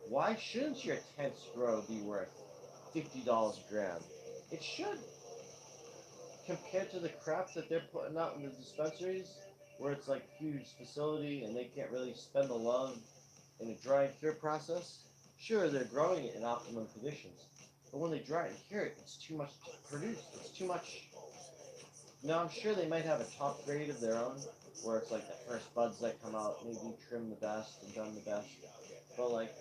why shouldn't your tent's grow be worth $50 a gram? It should, compared to the crap that they're putting out in the dispensaries, where it's like huge facility and they can't really spend the love in a dry and cure process. Sure, they're growing it in optimum conditions, but when they dry and cure it, it's too much to produce. It's too much. Now, I'm sure they might have a top grade of their own, where it's like the first buds that come out, maybe trim the best and done the best. But like,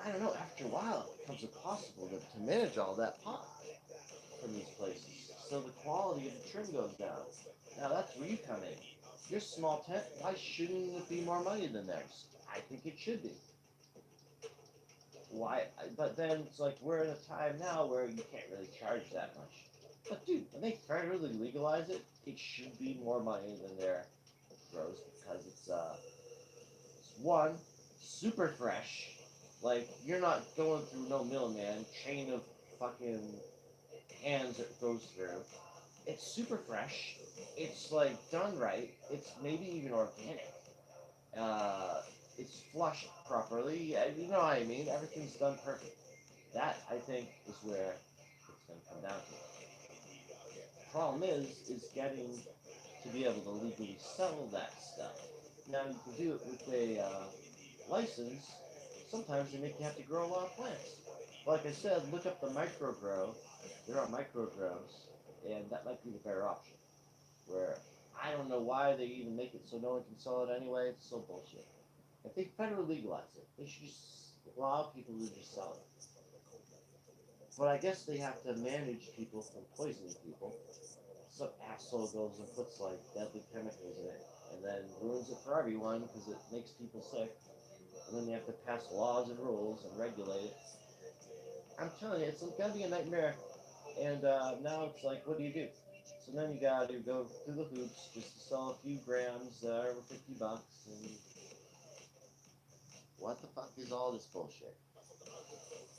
I don't know, after a while it becomes impossible to manage all that pot from these places. So the quality of the trim goes down. Now that's where you come in. Your small tent, why shouldn't it be more money than theirs? I think it should be. Why? But then it's like we're in a time now where you can't really charge that much. But dude, when they federally legalize it, it should be more money than their grows because it's one, super fresh. Like you're not going through no middleman chain of fucking hands it goes through. It's super fresh. It's like done right. It's maybe even organic. Uh, it's flushed properly. You know what I mean? Everything's done perfect. That I think is where it's going to come down to. The problem is getting to be able to legally sell that stuff. Now you can do it with a license. Sometimes they make you have to grow a lot of plants. Like I said, look up the micro grow. There are micro grows, and that might be the better option. Where I don't know why they even make it so no one can sell it anyway. It's so bullshit. If they federally legalize it, they should just allow people to just sell it. But I guess they have to manage people from poisoning people. Some asshole goes and puts like deadly chemicals in it, and then ruins it for everyone because it makes people sick. And then they have to pass laws and rules and regulate it. I'm telling you, it's gonna be a nightmare. And now it's like, what do you do? So then you gotta go through the hoops just to sell a few grams over $50. And what the fuck is all this bullshit?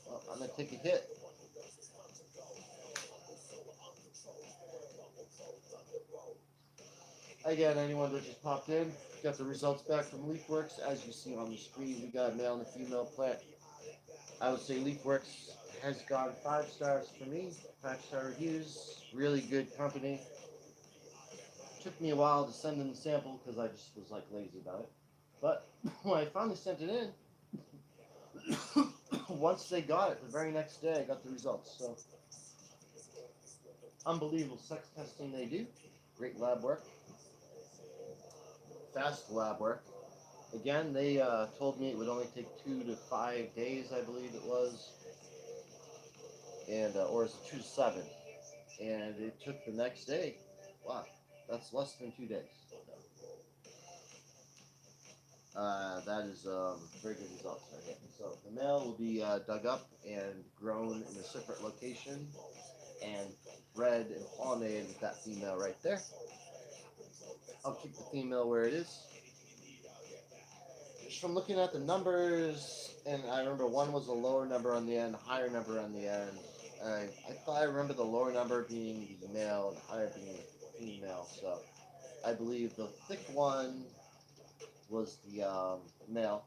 Well, I'm gonna take a hit. Again, anyone that just popped in, got the results back from LEAFWORKS. As you see on the screen, we got a male and a female plant. I would say LEAFWORKS has gone 5 stars for me, 5-star reviews, really good company. Took me a while to send in the sample because I just was like lazy about it. But when I finally sent it in, once they got it, the very next day I got the results. So unbelievable sex testing they do. Great lab work. Fast lab work. Again, they told me it would only take 2 to 5 days, I believe it was, and or is it 2 to 7? And it took the next day. Wow, that's less than 2 days. That is very good results right here. So the male will be dug up and grown in a separate location and bred and pollinated with that female right there. I'll keep the female where it is. Just from looking at the numbers, and I remember one was a lower number on the end, higher number on the end. I thought I remember the lower number being the male and higher being the female. So I believe the thick one was the male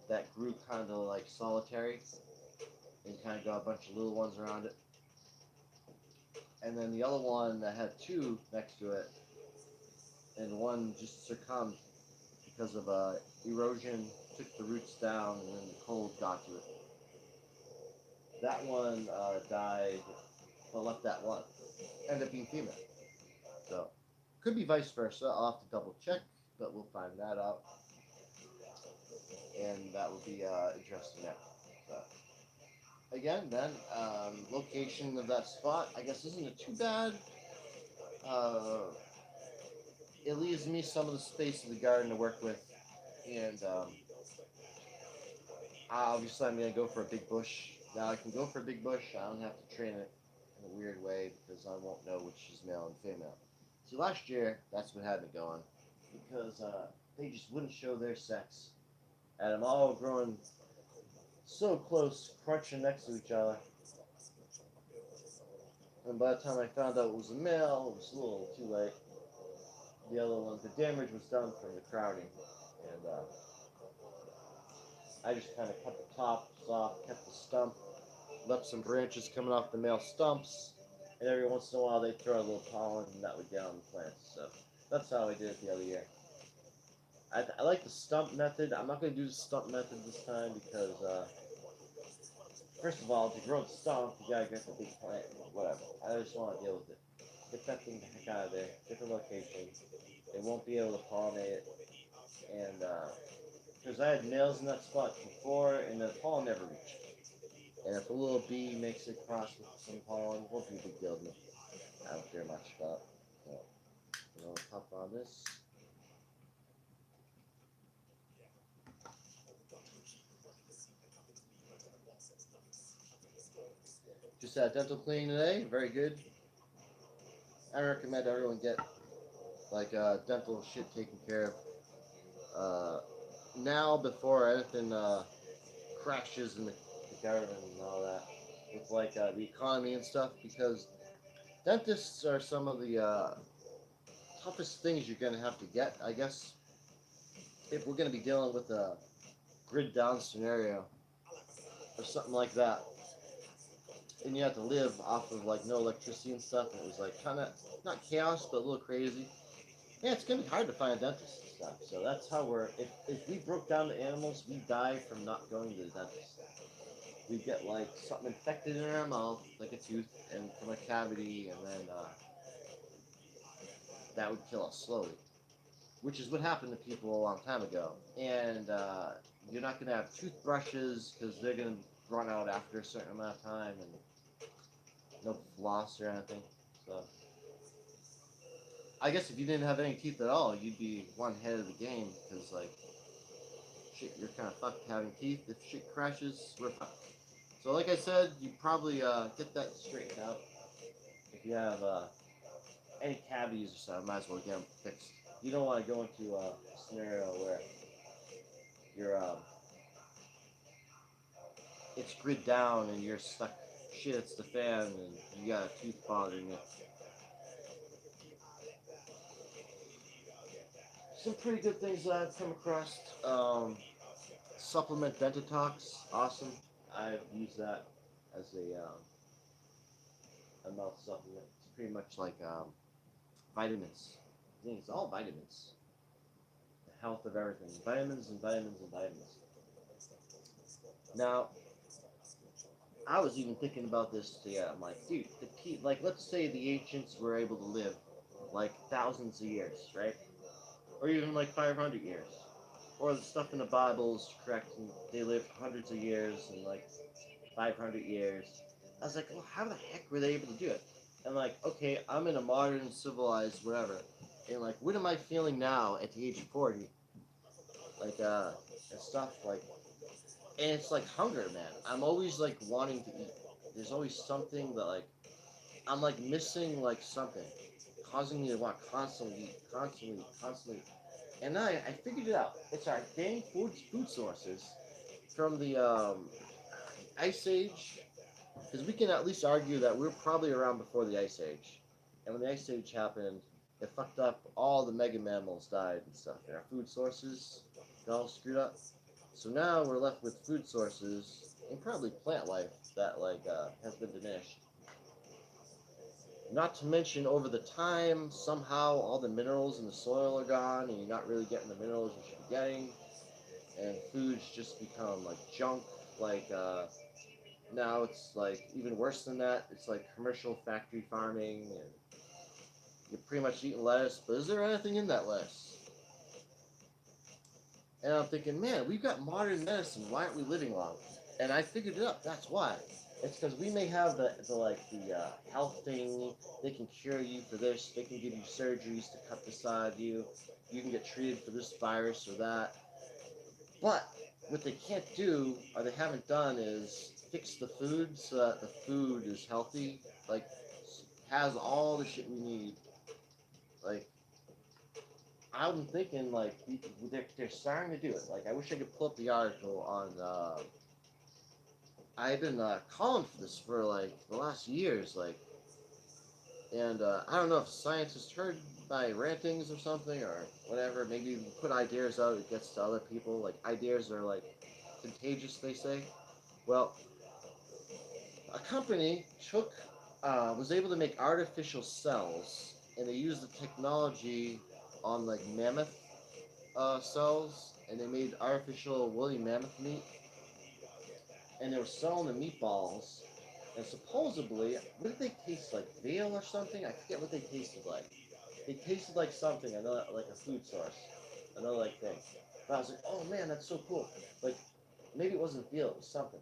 that grew kind of like solitary and kind of got a bunch of little ones around it. And then the other one that had 2 next to it, and one just succumbed because of erosion, took the roots down, and then the cold got to it. That one died, but left that one. Ended up being female. So, could be vice versa. I'll have to double check, but we'll find that out. And that will be interesting now. So, again, then, location of that spot, I guess isn't it too bad. It leaves me some of the space in the garden to work with, and obviously I'm going to go for a big bush. Now I can go for a big bush, I don't have to train it in a weird way because I won't know which is male and female. See, last year, that's what had me going, because they just wouldn't show their sex. And I'm all growing so close, crunching next to each other. And by the time I found out it was a male, it was a little too late. The other one, the damage was done from the crowding. And I just kind of cut the tops off, kept the stump, left some branches coming off the male stumps, and every once in a while they'd throw a little pollen and that would get on the plants. So that's how I did it the other year. I like the stump method. I'm not going to do the stump method this time because, first of all, to grow the stump, you got to get the big plant, whatever. I just want to deal with it. Get that thing the heck out of there, different location. They won't be able to pollinate it. And, because I had nails in that spot before, and the pollen never reached. And if a little bee makes it cross with some pollen, won't be a big deal to me. I don't care much about. So, pop on this. Just had dental cleaning today, very good. I recommend everyone get like dental shit taken care of now before anything crashes in the government and all that with like the economy and stuff, because dentists are some of the toughest things you're gonna have to get, I guess, if we're gonna be dealing with a grid down scenario or something like that. And you have to live off of like no electricity and stuff, and it was like kind of not chaos but a little crazy. Yeah, it's gonna be hard to find a dentist and stuff. So that's how if we broke down the animals, we die from not going to the dentist. We get like something infected in our mouth, like a tooth, and from a cavity, and then that would kill us slowly. Which is what happened to people a long time ago. And you're not gonna have toothbrushes because they're gonna run out after a certain amount of time, and no floss or anything. So I guess if you didn't have any teeth at all, you'd be one head of the game, because like shit, you're kind of fucked having teeth. If shit crashes, we're fucked. So like I said, you probably get that straightened out. If you have any cavities or something, might as well get them fixed. You don't want to go into a scenario where you're it's grid down and you're stuck. Shit, it's the fan, and you got a tooth bothering you. Some pretty good things that I've come across. Supplement Dentatox, awesome. I've used that as a mouth supplement. It's pretty much like vitamins. I think it's all vitamins. The health of everything. Vitamins and vitamins and vitamins. Now, I was even thinking about this today. I'm like, dude, like, let's say the ancients were able to live like thousands of years, right? Or even like 500 years. Or the stuff in the Bible is correct, and they lived hundreds of years and like 500 years. I was like, well, how the heck were they able to do it? And like, okay, I'm in a modern, civilized, whatever, and like, what am I feeling now at the age of 40? Like, and stuff like, and it's like hunger, man. I'm always like wanting to eat. There's always something that like, I'm like missing like something, causing me to want constantly eat, constantly, constantly. And then I figured it out. It's our dang food sources from the Ice Age, because we can at least argue that we're probably around before the Ice Age. And when the Ice Age happened, it fucked up. All the mega mammals died and stuff. And our food sources got all screwed up. So now we're left with food sources and probably plant life that like has been diminished. Not to mention, over the time, somehow all the minerals in the soil are gone, and you're not really getting the minerals you should be getting, and food's just become like junk. Like now, it's like even worse than that. It's like commercial factory farming, and you're pretty much eating lettuce. But is there anything in that lettuce? And I'm thinking, man, we've got modern medicine. Why aren't we living long? And I figured it out. That's why. It's because we may have the health thing. They can cure you for this. They can give you surgeries to cut this out of you. You can get treated for this virus or that. But what they can't do, or they haven't done, is fix the food so that the food is healthy. Like, has all the shit we need. Like, I'm thinking, like, they're starting to do it. Like, I wish I could pull up the article on I've been calling for this for like the last years. Like, And I don't know if scientists heard my rantings or something or whatever. Maybe we put ideas out, it gets to other people. Like ideas are like contagious, they say. Well, a company took was able to make artificial cells, and they used the technology on like mammoth cells, and they made artificial woolly mammoth meat, and they were selling the meatballs. And supposedly, what did they taste like? Veal or something? I forget what they tasted like. They tasted like something, another like a food source, another like thing. But I was like, oh man, that's so cool. Like maybe it wasn't veal, it was something.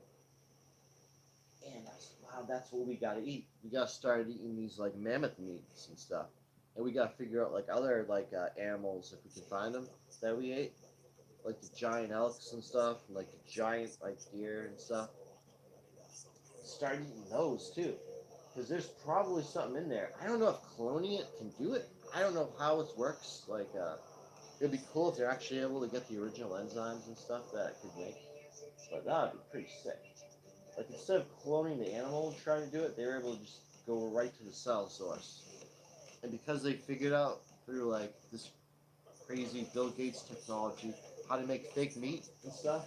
And I was like, wow, that's what we gotta eat. We gotta start eating these like mammoth meats and stuff. And we gotta figure out like other like animals if we can find them that we ate, like the giant elks and stuff, and like the giant like deer and stuff. Start eating those too, because there's probably something in there. I don't know if cloning it can do it. I don't know how it works. Like, it'd be cool if they're actually able to get the original enzymes and stuff that it could make. But that would be pretty sick. Like instead of cloning the animal and trying to do it, they were able to just go right to the cell source. And because they figured out through like this crazy Bill Gates technology how to make fake meat and stuff,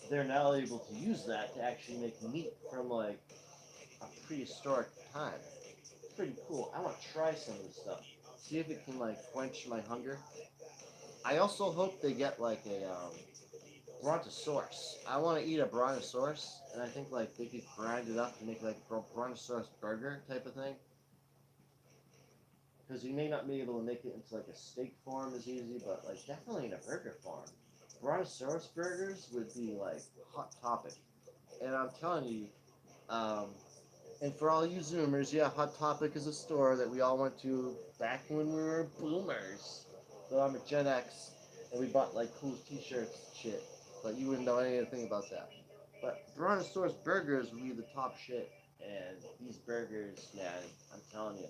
they're now able to use that to actually make meat from like a prehistoric time. It's pretty cool. I want to try some of this stuff. See if it can like quench my hunger. I also hope they get like a brontosaurus. I want to eat a brontosaurus, and I think like they could grind it up and make like a brontosaurus burger type of thing. Because you may not be able to make it into like a steak form as easy, but like definitely in a burger form. Brontosaurus burgers would be like hot topic, and I'm telling you, um, and for all you Zoomers, yeah, Hot Topic is a store that we all went to back when we were boomers. So I'm a Gen X, and we bought like cool T-shirts and shit. But you wouldn't know anything about that. But Brontosaurus burgers would be the top shit. And these burgers, man, I'm telling you.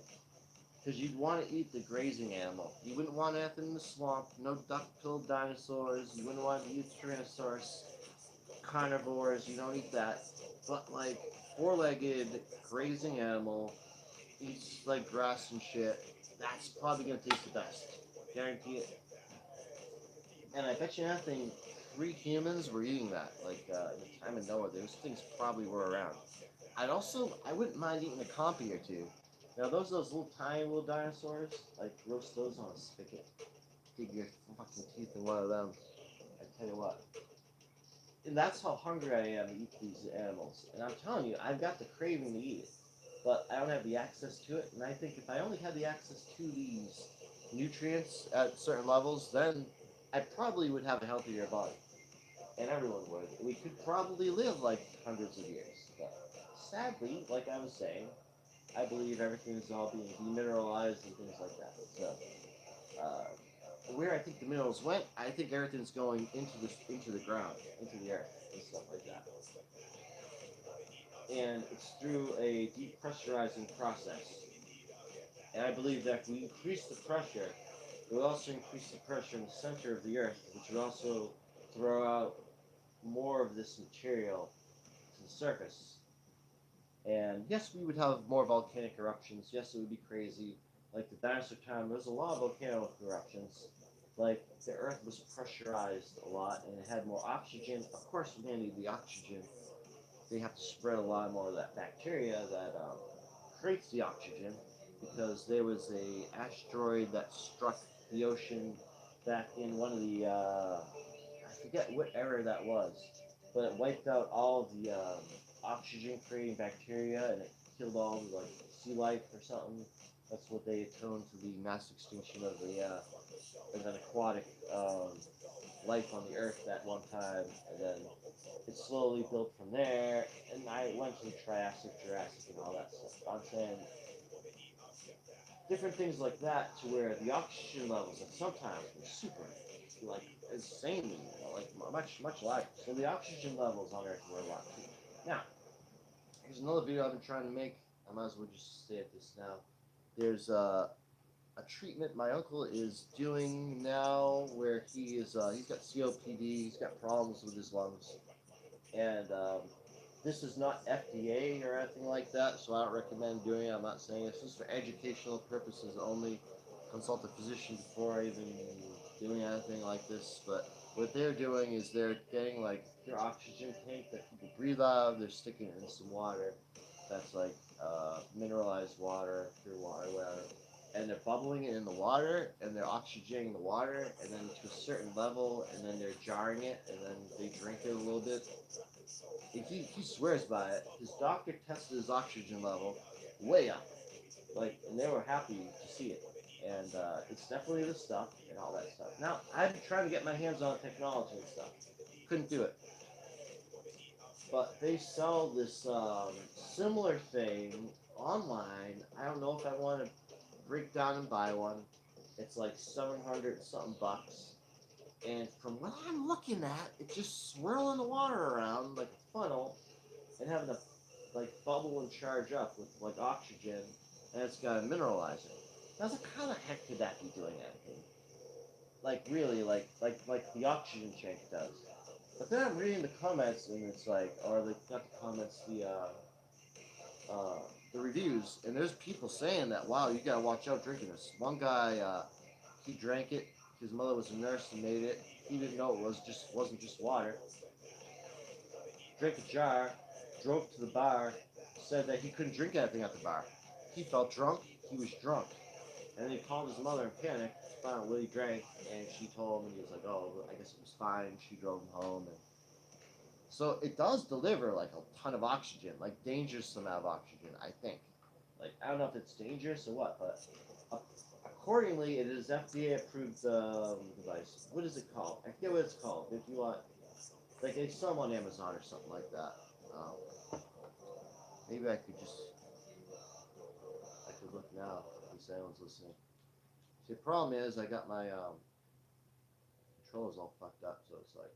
Because you'd want to eat the grazing animal. You wouldn't want anything in the swamp, no duck-billed dinosaurs. You wouldn't want to eat Tyrannosaurus carnivores, you don't eat that. But like four-legged grazing animal eats like grass and shit. That's probably gonna taste the best, guarantee it. And I bet you nothing, pre-humans were eating that. Like in the time of Noah, those things probably were around. I wouldn't mind eating a compy or two. Now those little tiny little dinosaurs, like roast those on a spigot. Dig your fucking teeth in one of them. I tell you what. And that's how hungry I am to eat these animals. And I'm telling you, I've got the craving to eat it, but I don't have the access to it. And I think if I only had the access to these nutrients at certain levels, then I probably would have a healthier body, and everyone would. We could probably live like hundreds of years. But sadly, like I was saying, I believe everything is all being demineralized and things like that. So. Uh, where I think the minerals went, I think everything's going into the ground, into the earth, and stuff like that. And it's through a depressurizing process. And I believe that if we increase the pressure, it will also increase the pressure in the center of the earth, which would also throw out more of this material to the surface. And yes, we would have more volcanic eruptions. Yes, it would be crazy. Like the dinosaur time, there was a lot of volcanic eruptions. Like the earth was pressurized a lot and it had more oxygen. Of course, we need the oxygen. They have to spread a lot more of that bacteria that creates the oxygen because there was a asteroid that struck the ocean back in one of the I forget what era that was, but it wiped out all of the oxygen creating bacteria and it killed all the like sea life or something. That's what they atoned to the mass extinction of an aquatic life on the earth at one time, and then it slowly built from there, and I went to the Triassic, Jurassic, and all that stuff. I'm saying different things like that to where the oxygen levels at sometimes were super, like, insanely, like, much larger. So the oxygen levels on Earth were a lot too. Now, here's another video I've been trying to make. I might as well just stay at this now. There's a treatment my uncle is doing now where he's got COPD, he's got problems with his lungs, and This is not FDA or anything like that, so I don't recommend doing it. I'm not saying it's just for educational purposes only. Consult a physician before even doing anything like this. But what they're doing is they're getting like their oxygen tank that people breathe out of. They're sticking it in some water that's like mineralized water, pure water, whatever. And they're bubbling it in the water, and they're oxygenating the water, and then to a certain level, and then they're jarring it, and then they drink it a little bit. And he swears by it. His doctor tested his oxygen level way up, like, and they were happy to see it. And it's definitely the stuff and all that stuff. Now, I've been trying to get my hands on technology and stuff. Couldn't do it. But they sell this similar thing online. I don't know if I want to break down and buy one. It's like 700 something bucks. And from what I'm looking at, it's just swirling the water around like a funnel and having to like bubble and charge up with like oxygen, and it's got to mineralize it. I was like, how the heck could that be doing anything? Like really, like the oxygen tank does. But then I'm reading the comments, and it's like, or the not the comments, uh, the reviews, and there's people saying that, wow, you gotta watch out drinking this. One guy, he drank it. His mother was a nurse and made it. He didn't know it wasn't just water. Drank a jar, drove to the bar, said that he couldn't drink anything at the bar. He felt drunk. He was drunk. And then he called his mother in panic to find out what he drank, and she told him, and he was like, "Oh, I guess it was fine." She drove him home, and so it does deliver like a ton of oxygen, like dangerous amount of oxygen. I think. Like I don't know if it's dangerous or what, but accordingly, it is FDA approved device. What is it called? I forget what it's called. If you want, like they sell them on Amazon or something like that. Maybe I could just I could look now if anyone's listening. See, the problem is I got my controls all fucked up, so it's like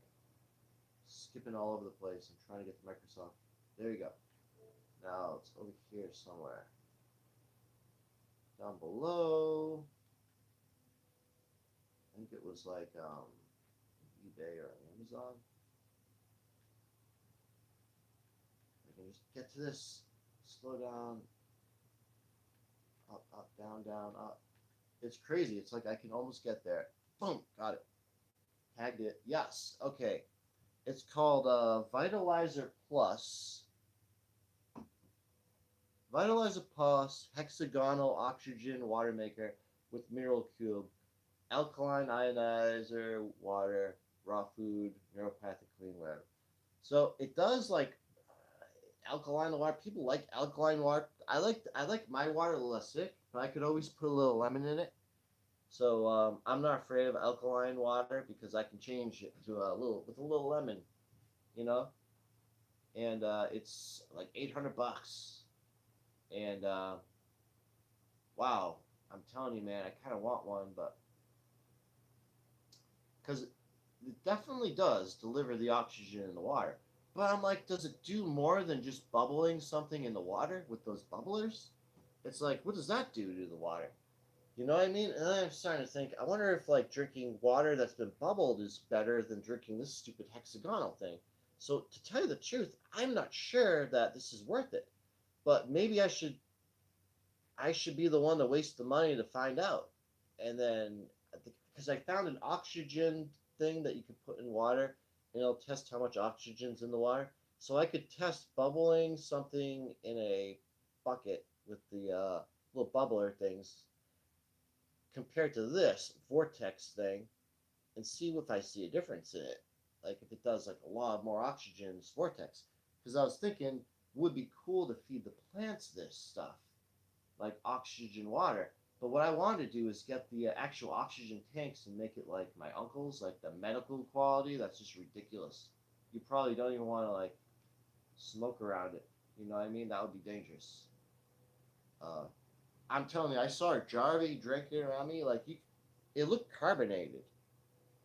skipping all over the place. I'm trying to get to Microsoft. There you go. Now it's over here somewhere. Down below. I think it was like eBay or Amazon. I can just get to this. Slow down. Up, up, down, down, up. It's crazy. It's like I can almost get there. Boom. Got it. Tagged it. Yes. Okay. It's called Vitalizer Plus. Vitalizer Plus hexagonal oxygen water maker with mineral cube, alkaline ionizer water, raw food, neuropathic clean water. So it does like alkaline water. People like alkaline water. I like my water a little acidic, but I could always put a little lemon in it. So I'm not afraid of alkaline water because I can change it to a little with a little lemon, you know. And it's like 800 bucks. And wow, I'm telling you, man, I kind of want one, but because it definitely does deliver the oxygen in the water. But I'm like, does it do more than just bubbling something in the water with those bubblers? It's like, what does that do to the water? You know what I mean? And then I'm starting to think, I wonder if like drinking water that's been bubbled is better than drinking this stupid hexagonal thing. So to tell you the truth, I'm not sure that this is worth it. But maybe I should be the one to waste the money to find out. And then, because I found an oxygen thing that you could put in water, and it'll test how much oxygen's in the water. So I could test bubbling something in a bucket with the little bubbler things compared to this vortex thing, and see if I see a difference in it. Like if it does like a lot more oxygen in this vortex. Because I was thinking, would be cool to feed the plants this stuff like oxygen water. But what I wanted to do is get the actual oxygen tanks and make it like my uncle's, like the medical quality. That's just ridiculous. You probably don't even want to like smoke around it. You know what I mean? That would be dangerous. Uh, I'm telling you, I saw a jar of it drinking around me. Like it looked carbonated,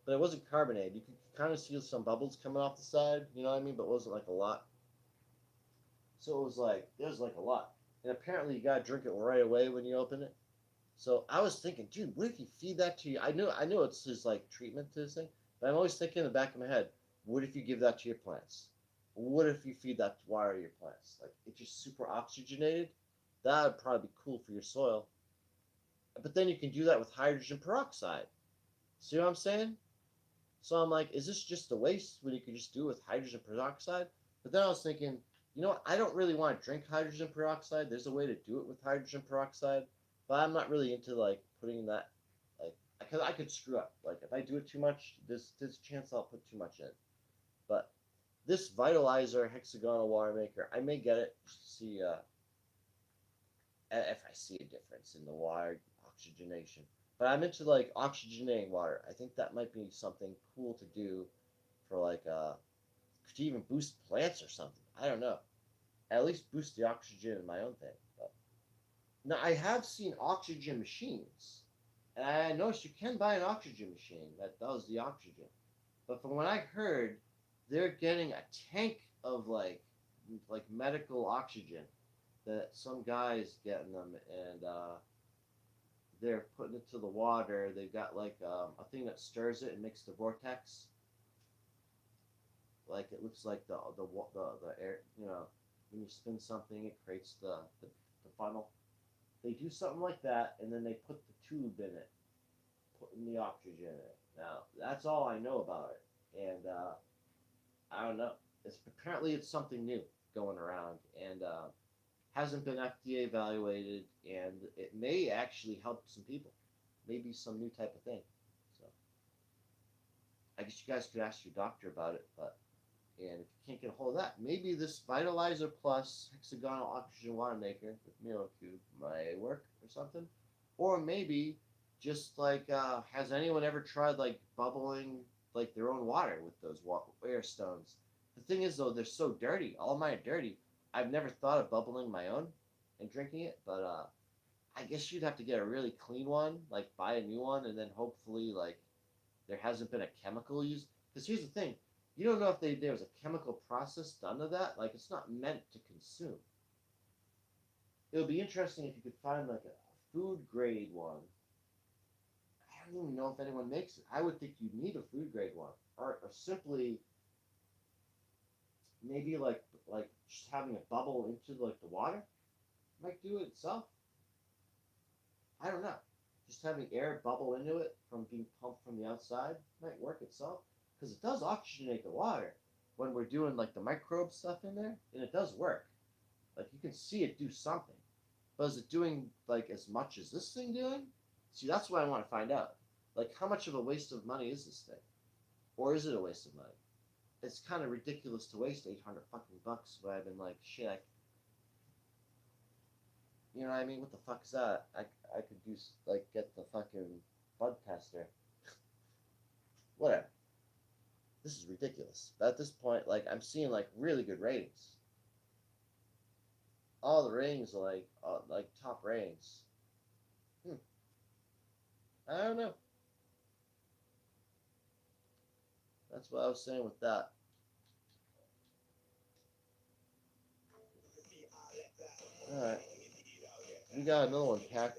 but it wasn't carbonated. You could kind of see some bubbles coming off the side. You know what I mean? But it wasn't like a lot. So it was like there's like a lot. And apparently you gotta drink it right away when you open it. So I was thinking, dude, what if you feed that to you? I know it's his like treatment to this thing, but I'm always thinking in the back of my head, what if you give that to your plants? What if you feed that water to your plants? Like it's just super oxygenated. That would probably be cool for your soil. But then you can do that with hydrogen peroxide. See what I'm saying? So I'm like, is this just a waste when you could just do it with hydrogen peroxide? But then I was thinking, you know what? I don't really want to drink hydrogen peroxide. There's a way to do it with hydrogen peroxide, but I'm not really into like putting that, like, because I could screw up. Like if I do it too much, there's a chance I'll put too much in. But this vitalizer hexagonal water maker, I may get it just to see if I see a difference in the water oxygenation. But I'm into like oxygenating water. I think that might be something cool to do for like to even boost plants or something. I don't know. At least boost the oxygen in my own thing. But now I have seen oxygen machines, and I noticed you can buy an oxygen machine that does the oxygen. But from what I heard, they're getting a tank of like medical oxygen that some guys getting them, and they're putting it to the water. They've got like a thing that stirs it and makes the vortex. Like it looks like the air. You know, when you spin something, it creates the funnel. They do something like that, and then they put the tube in it, putting the oxygen in it. Now that's all I know about it, and I don't know. It's something new going around, and hasn't been FDA evaluated, and it may actually help some people. Maybe some new type of thing. So I guess you guys could ask your doctor about it, but and if you can't get a hold of that, maybe this Vitalizer Plus hexagonal oxygen water maker with Milo Cube might work or something. Or maybe just like, has anyone ever tried like bubbling like their own water with those air stones? The thing is though, they're so dirty. All mine are dirty. I've never thought of bubbling my own and drinking it, but I guess you'd have to get a really clean one, like buy a new one, and then hopefully like there hasn't been a chemical used. Because here's the thing, you don't know if there was a chemical process done to that. Like it's not meant to consume. It would be interesting if you could find like a food grade one. I don't even know if anyone makes it. I would think you'd need a food grade one, or simply maybe like just having a bubble into like the water might do it itself. I don't know. Just having air bubble into it from being pumped from the outside might work itself because it does oxygenate the water when we're doing like the microbe stuff in there, and it does work. Like you can see it do something, but is it doing like as much as this thing doing? See, that's what I want to find out. Like, how much of a waste of money is this thing, or is it a waste of money? It's kind of ridiculous to waste 800 fucking bucks. But I've been like, shit, you know what I mean? What the fuck is that? I could do like get the fucking bud tester. Whatever. This is ridiculous. But at this point, like I'm seeing like really good ratings. All the ratings are like top ratings. I don't know. That's what I was saying with that. All right, we got another one packed.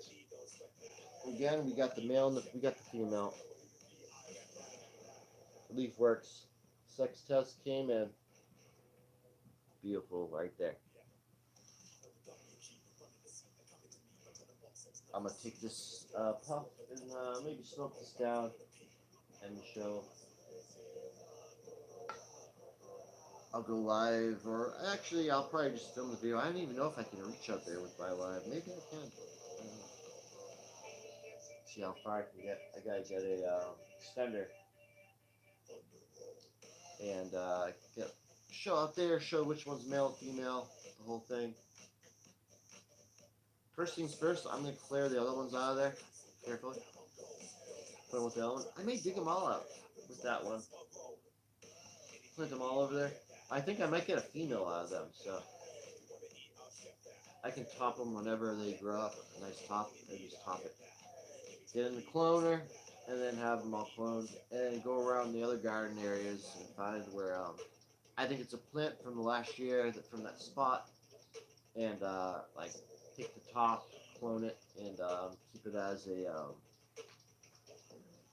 Again, we got the male and we got the female. LEAFWORKS sex test came in. Beautiful, right there. I'm gonna take this puff and maybe smoke this down and the show. I'll go live, or actually, I'll probably just film the video. I don't even know if I can reach out there with my live. Maybe I can. See how far I can get. I gotta get a extender and get show out there, show which one's male, female, the whole thing. First things first, I'm gonna clear the other ones out of there carefully. Put them with the other one. I may dig them all out with that one. Put them all over there. I think I might get a female out of them, so I can top them whenever they grow up. A nice top, and just top it. Get in the cloner, and then have them all cloned, and go around the other garden areas and find where I think it's a plant from the last year from that spot, and like take the top, clone it, and keep it as a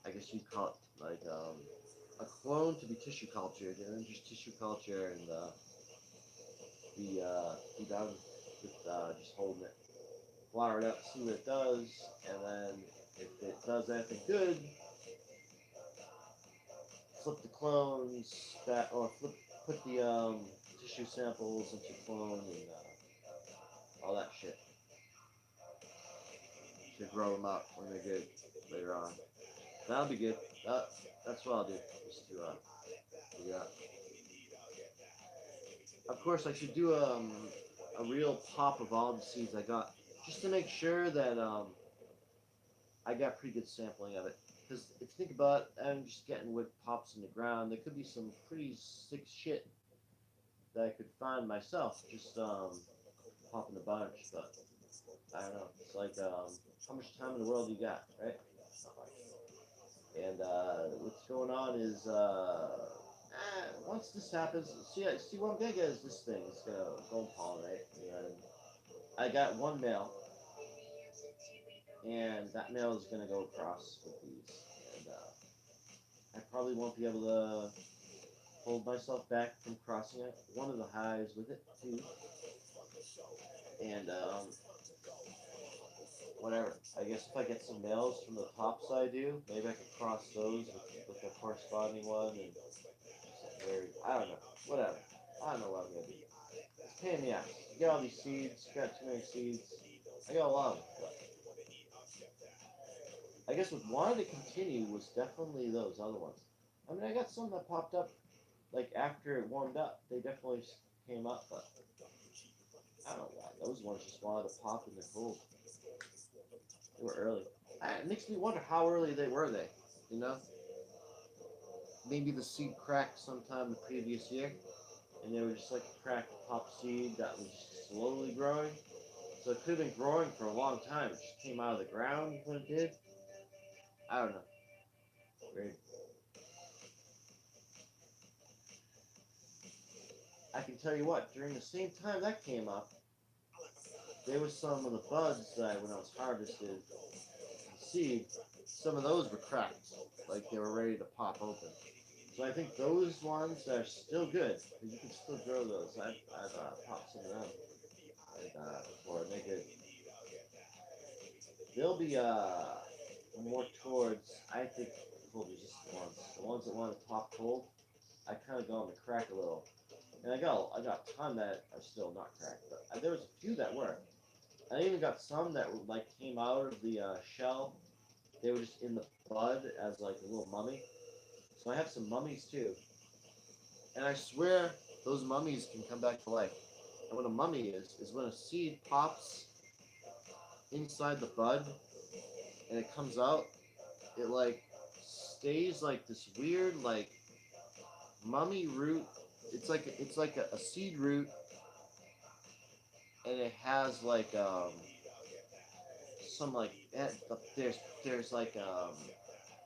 I guess you'd call it like a clone to be tissue cultured, and then just tissue culture and be done with just holding it, flower it up, see what it does, and then if it does anything good, flip the clones back, or put the tissue samples into clone and all that shit to grow them up when they're good later on. That'll be good. That's what I'll do. Just to figure out. Of course, I should do a real pop of all the seeds I got, just to make sure that I got pretty good sampling of it. Because if you think about it, I'm just getting wood pops in the ground, there could be some pretty sick shit that I could find myself, just popping a bunch. But I don't know. It's like how much time in the world you got, right? And what's going on is once this happens, see what I'm gonna get is this thing. It's gonna go and pollinate. And I got one male, and that male is gonna go across with these, and I probably won't be able to hold myself back from crossing it. One of the highs with it too, and whatever. I guess if I get some males from the tops I do, maybe I could cross those with the corresponding one and I don't know. Whatever. I don't know what I'm gonna do. It's a pain in the ass. You get all these seeds, you got too many seeds. I got a lot of them. But I guess what wanted to continue was definitely those other ones. I mean, I got some that popped up like after it warmed up. They definitely came up, but I don't know why. Those ones just wanted to pop in the cold. They were early. It makes me wonder how early they were. You know? Maybe the seed cracked sometime the previous year, and they were just like a cracked pop seed that was just slowly growing. So it could have been growing for a long time. It just came out of the ground when it did. I don't know. Weird. I can tell you what, during the same time that came up, there was some of the buds that when I was harvested, the seed, some of those were cracked, like they were ready to pop open. So I think those ones are still good, because you can still grow those. I've popped some of them before, and they're good. They'll be more towards, I think, cold resistant ones. The ones that want to top cold, I kind of go on the crack a little. And I got a ton that are still not cracked, but there was a few that were. I even got some that like came out of the shell. They were just in the bud as like a little mummy. So I have some mummies too. And I swear those mummies can come back to life. And what a mummy is when a seed pops inside the bud and it comes out, it like stays like this weird like mummy root. It's like a seed root, and it has like some like there's like a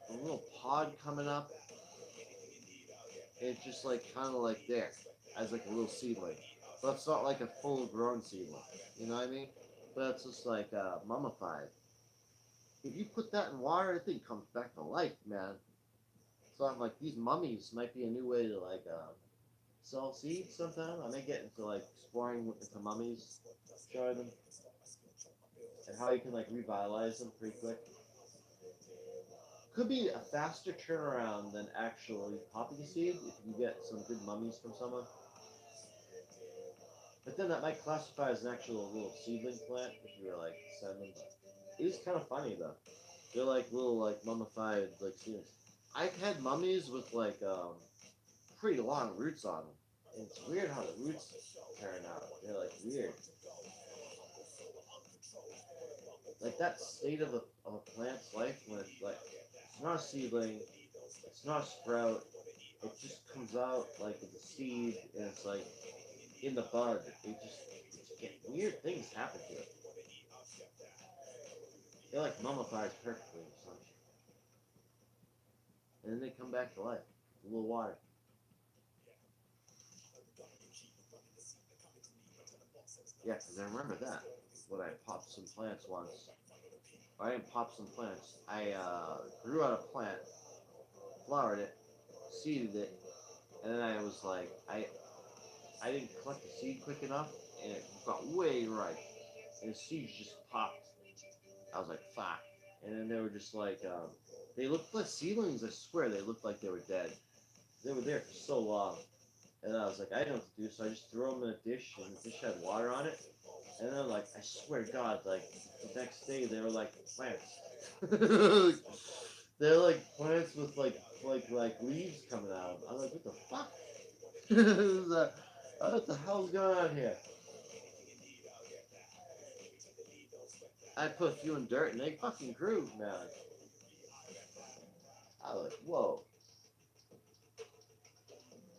little pod coming up. It's just like kind of like there as like a little seedling, but it's not like a full grown seedling. You know what I mean? But it's just like mummified. If you put that in water, the thing comes back to life, man. So I'm like, these mummies might be a new way to like sell seeds sometime. I may get into like exploring into mummies, showing them, and how you can like revitalize them pretty quick. Could be a faster turnaround than actually popping a seed if you get some good mummies from someone. But then that might classify as an actual little seedling plant if you were like send them. It is kind of funny though. They're like little like mummified like seeds. I've had mummies with like pretty long roots on them. And it's weird how the roots turn out. They're like weird. Like that state of a plant's life when it's like it's not a seedling, it's not a sprout, it just comes out like it's a seed and it's like in the bud. It's get weird things happen to it. It like mummifies perfectly or something. And then they come back to life. A little water. Yeah, because I remember that. When I popped some plants once. I didn't pop some plants. I grew out a plant, flowered it, seeded it, and then I was like, I I didn't collect the seed quick enough, and it got way ripe, and the seeds just popped. I was like, fuck. And then they were just like, they looked like seedlings. I swear, they looked like they were dead. They were there for so long, and I was like, I didn't know what to do, so I just threw them in a dish, and the dish had water on it. And then, like, I swear to God, like, the next day they were like plants. They're like plants with like leaves coming out. I was like, what the fuck? What the hell's going on here? I put a few in dirt and they fucking grew, man. I was like, whoa.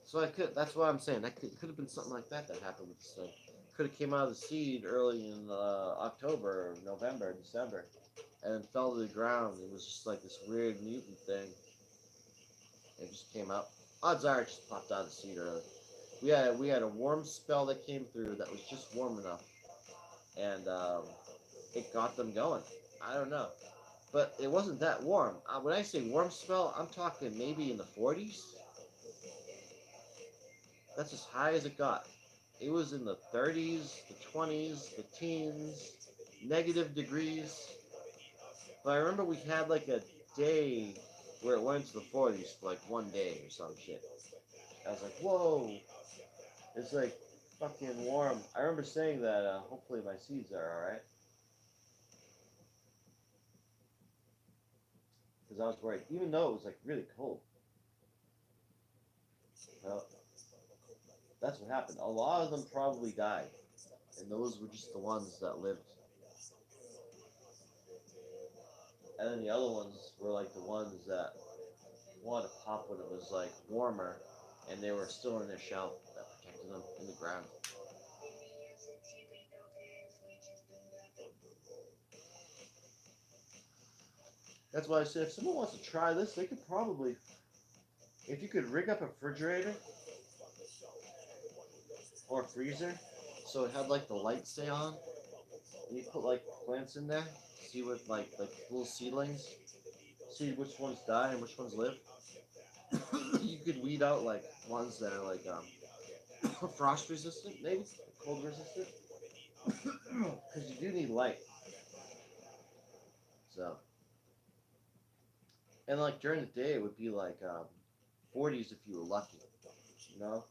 So I could. That's what I'm saying. That could have been something like that happened with this thing. Could have came out of the seed early in October, November, December, and then fell to the ground. It was just like this weird mutant thing. It just came out. Odds are it just popped out of the seed early. We had a warm spell that came through that was just warm enough, and it got them going. I don't know, but it wasn't that warm. When I say warm spell, I'm talking maybe in the 40s. That's as high as it got. It was in the 30s, the 20s, the teens, negative degrees. But I remember we had like a day where it went to the 40s for like one day or some shit. I was like, whoa, it's like fucking warm. I remember saying that, hopefully my seeds are alright. Because I was worried, even though it was like really cold. Well, that's what happened. A lot of them probably died. And those were just the ones that lived. And then the other ones were like the ones that wanted to pop when it was like warmer and they were still in their shell that protected them in the ground. That's why I said if someone wants to try this, they could probably, if you could rig up a refrigerator or a freezer so it had like the light stay on, and you put like plants in there, see what like little seedlings, see which ones die and which ones live. You could weed out like ones that are like frost resistant, maybe cold resistant, because you do need light. So, and like during the day, it would be like 40s if you were lucky, you know.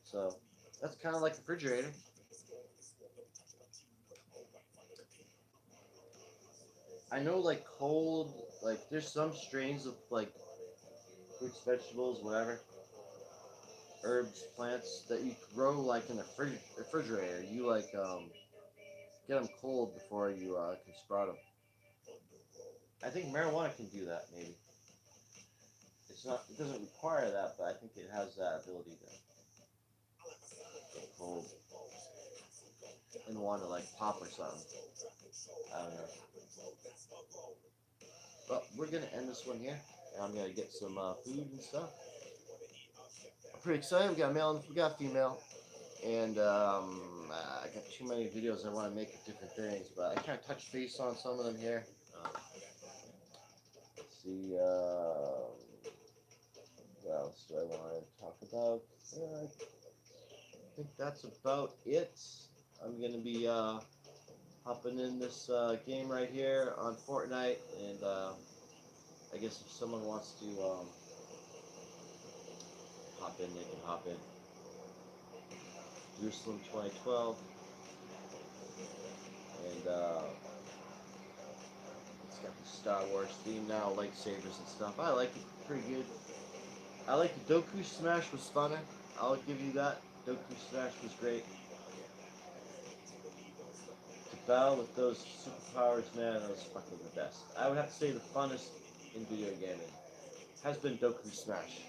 So that's kind of like a refrigerator. I know like cold, like there's some strains of like fruits, vegetables, whatever, herbs, plants that you grow like in a refrigerator. You like get them cold before you can sprout them. I think marijuana can do that. Maybe it's not. It doesn't require that, but I think it has that ability to get cold and want to like pop or something. I don't know. But we're gonna end this one here, and I'm gonna get some food and stuff. I'm pretty excited. We got male and we got female, and I got too many videos I want to make of different things, but I kind of touch base on some of them here. Let's see. What else do I want to talk about? I think that's about it. I'm gonna be hopping in this game right here on Fortnite, and I guess if someone wants to hop in, they can hop in. Jerusalem 2012, and it's got the Star Wars theme now, lightsabers and stuff. I like it pretty good. I like the Doku Smash was funner. I'll give you that. Doku Smash was great. To battle with those superpowers, man, that was fucking the best. I would have to say the funnest in video gaming has been Doku Smash,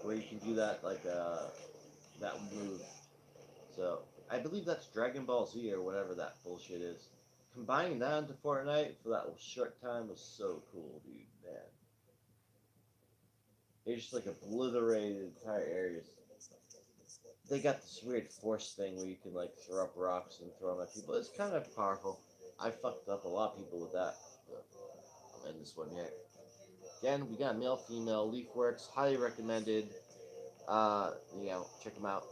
where you can do that like that move. So I believe that's Dragon Ball Z or whatever that bullshit is. Combining that into Fortnite for that short time was so cool, dude. Man, they just like obliterated entire areas. They got this weird force thing where you can like throw up rocks and throw them at people. It's kind of powerful. I fucked up a lot of people with that. But I'll end this one here. Again, we got male, female, LEAFWORKS, highly recommended. Check them out.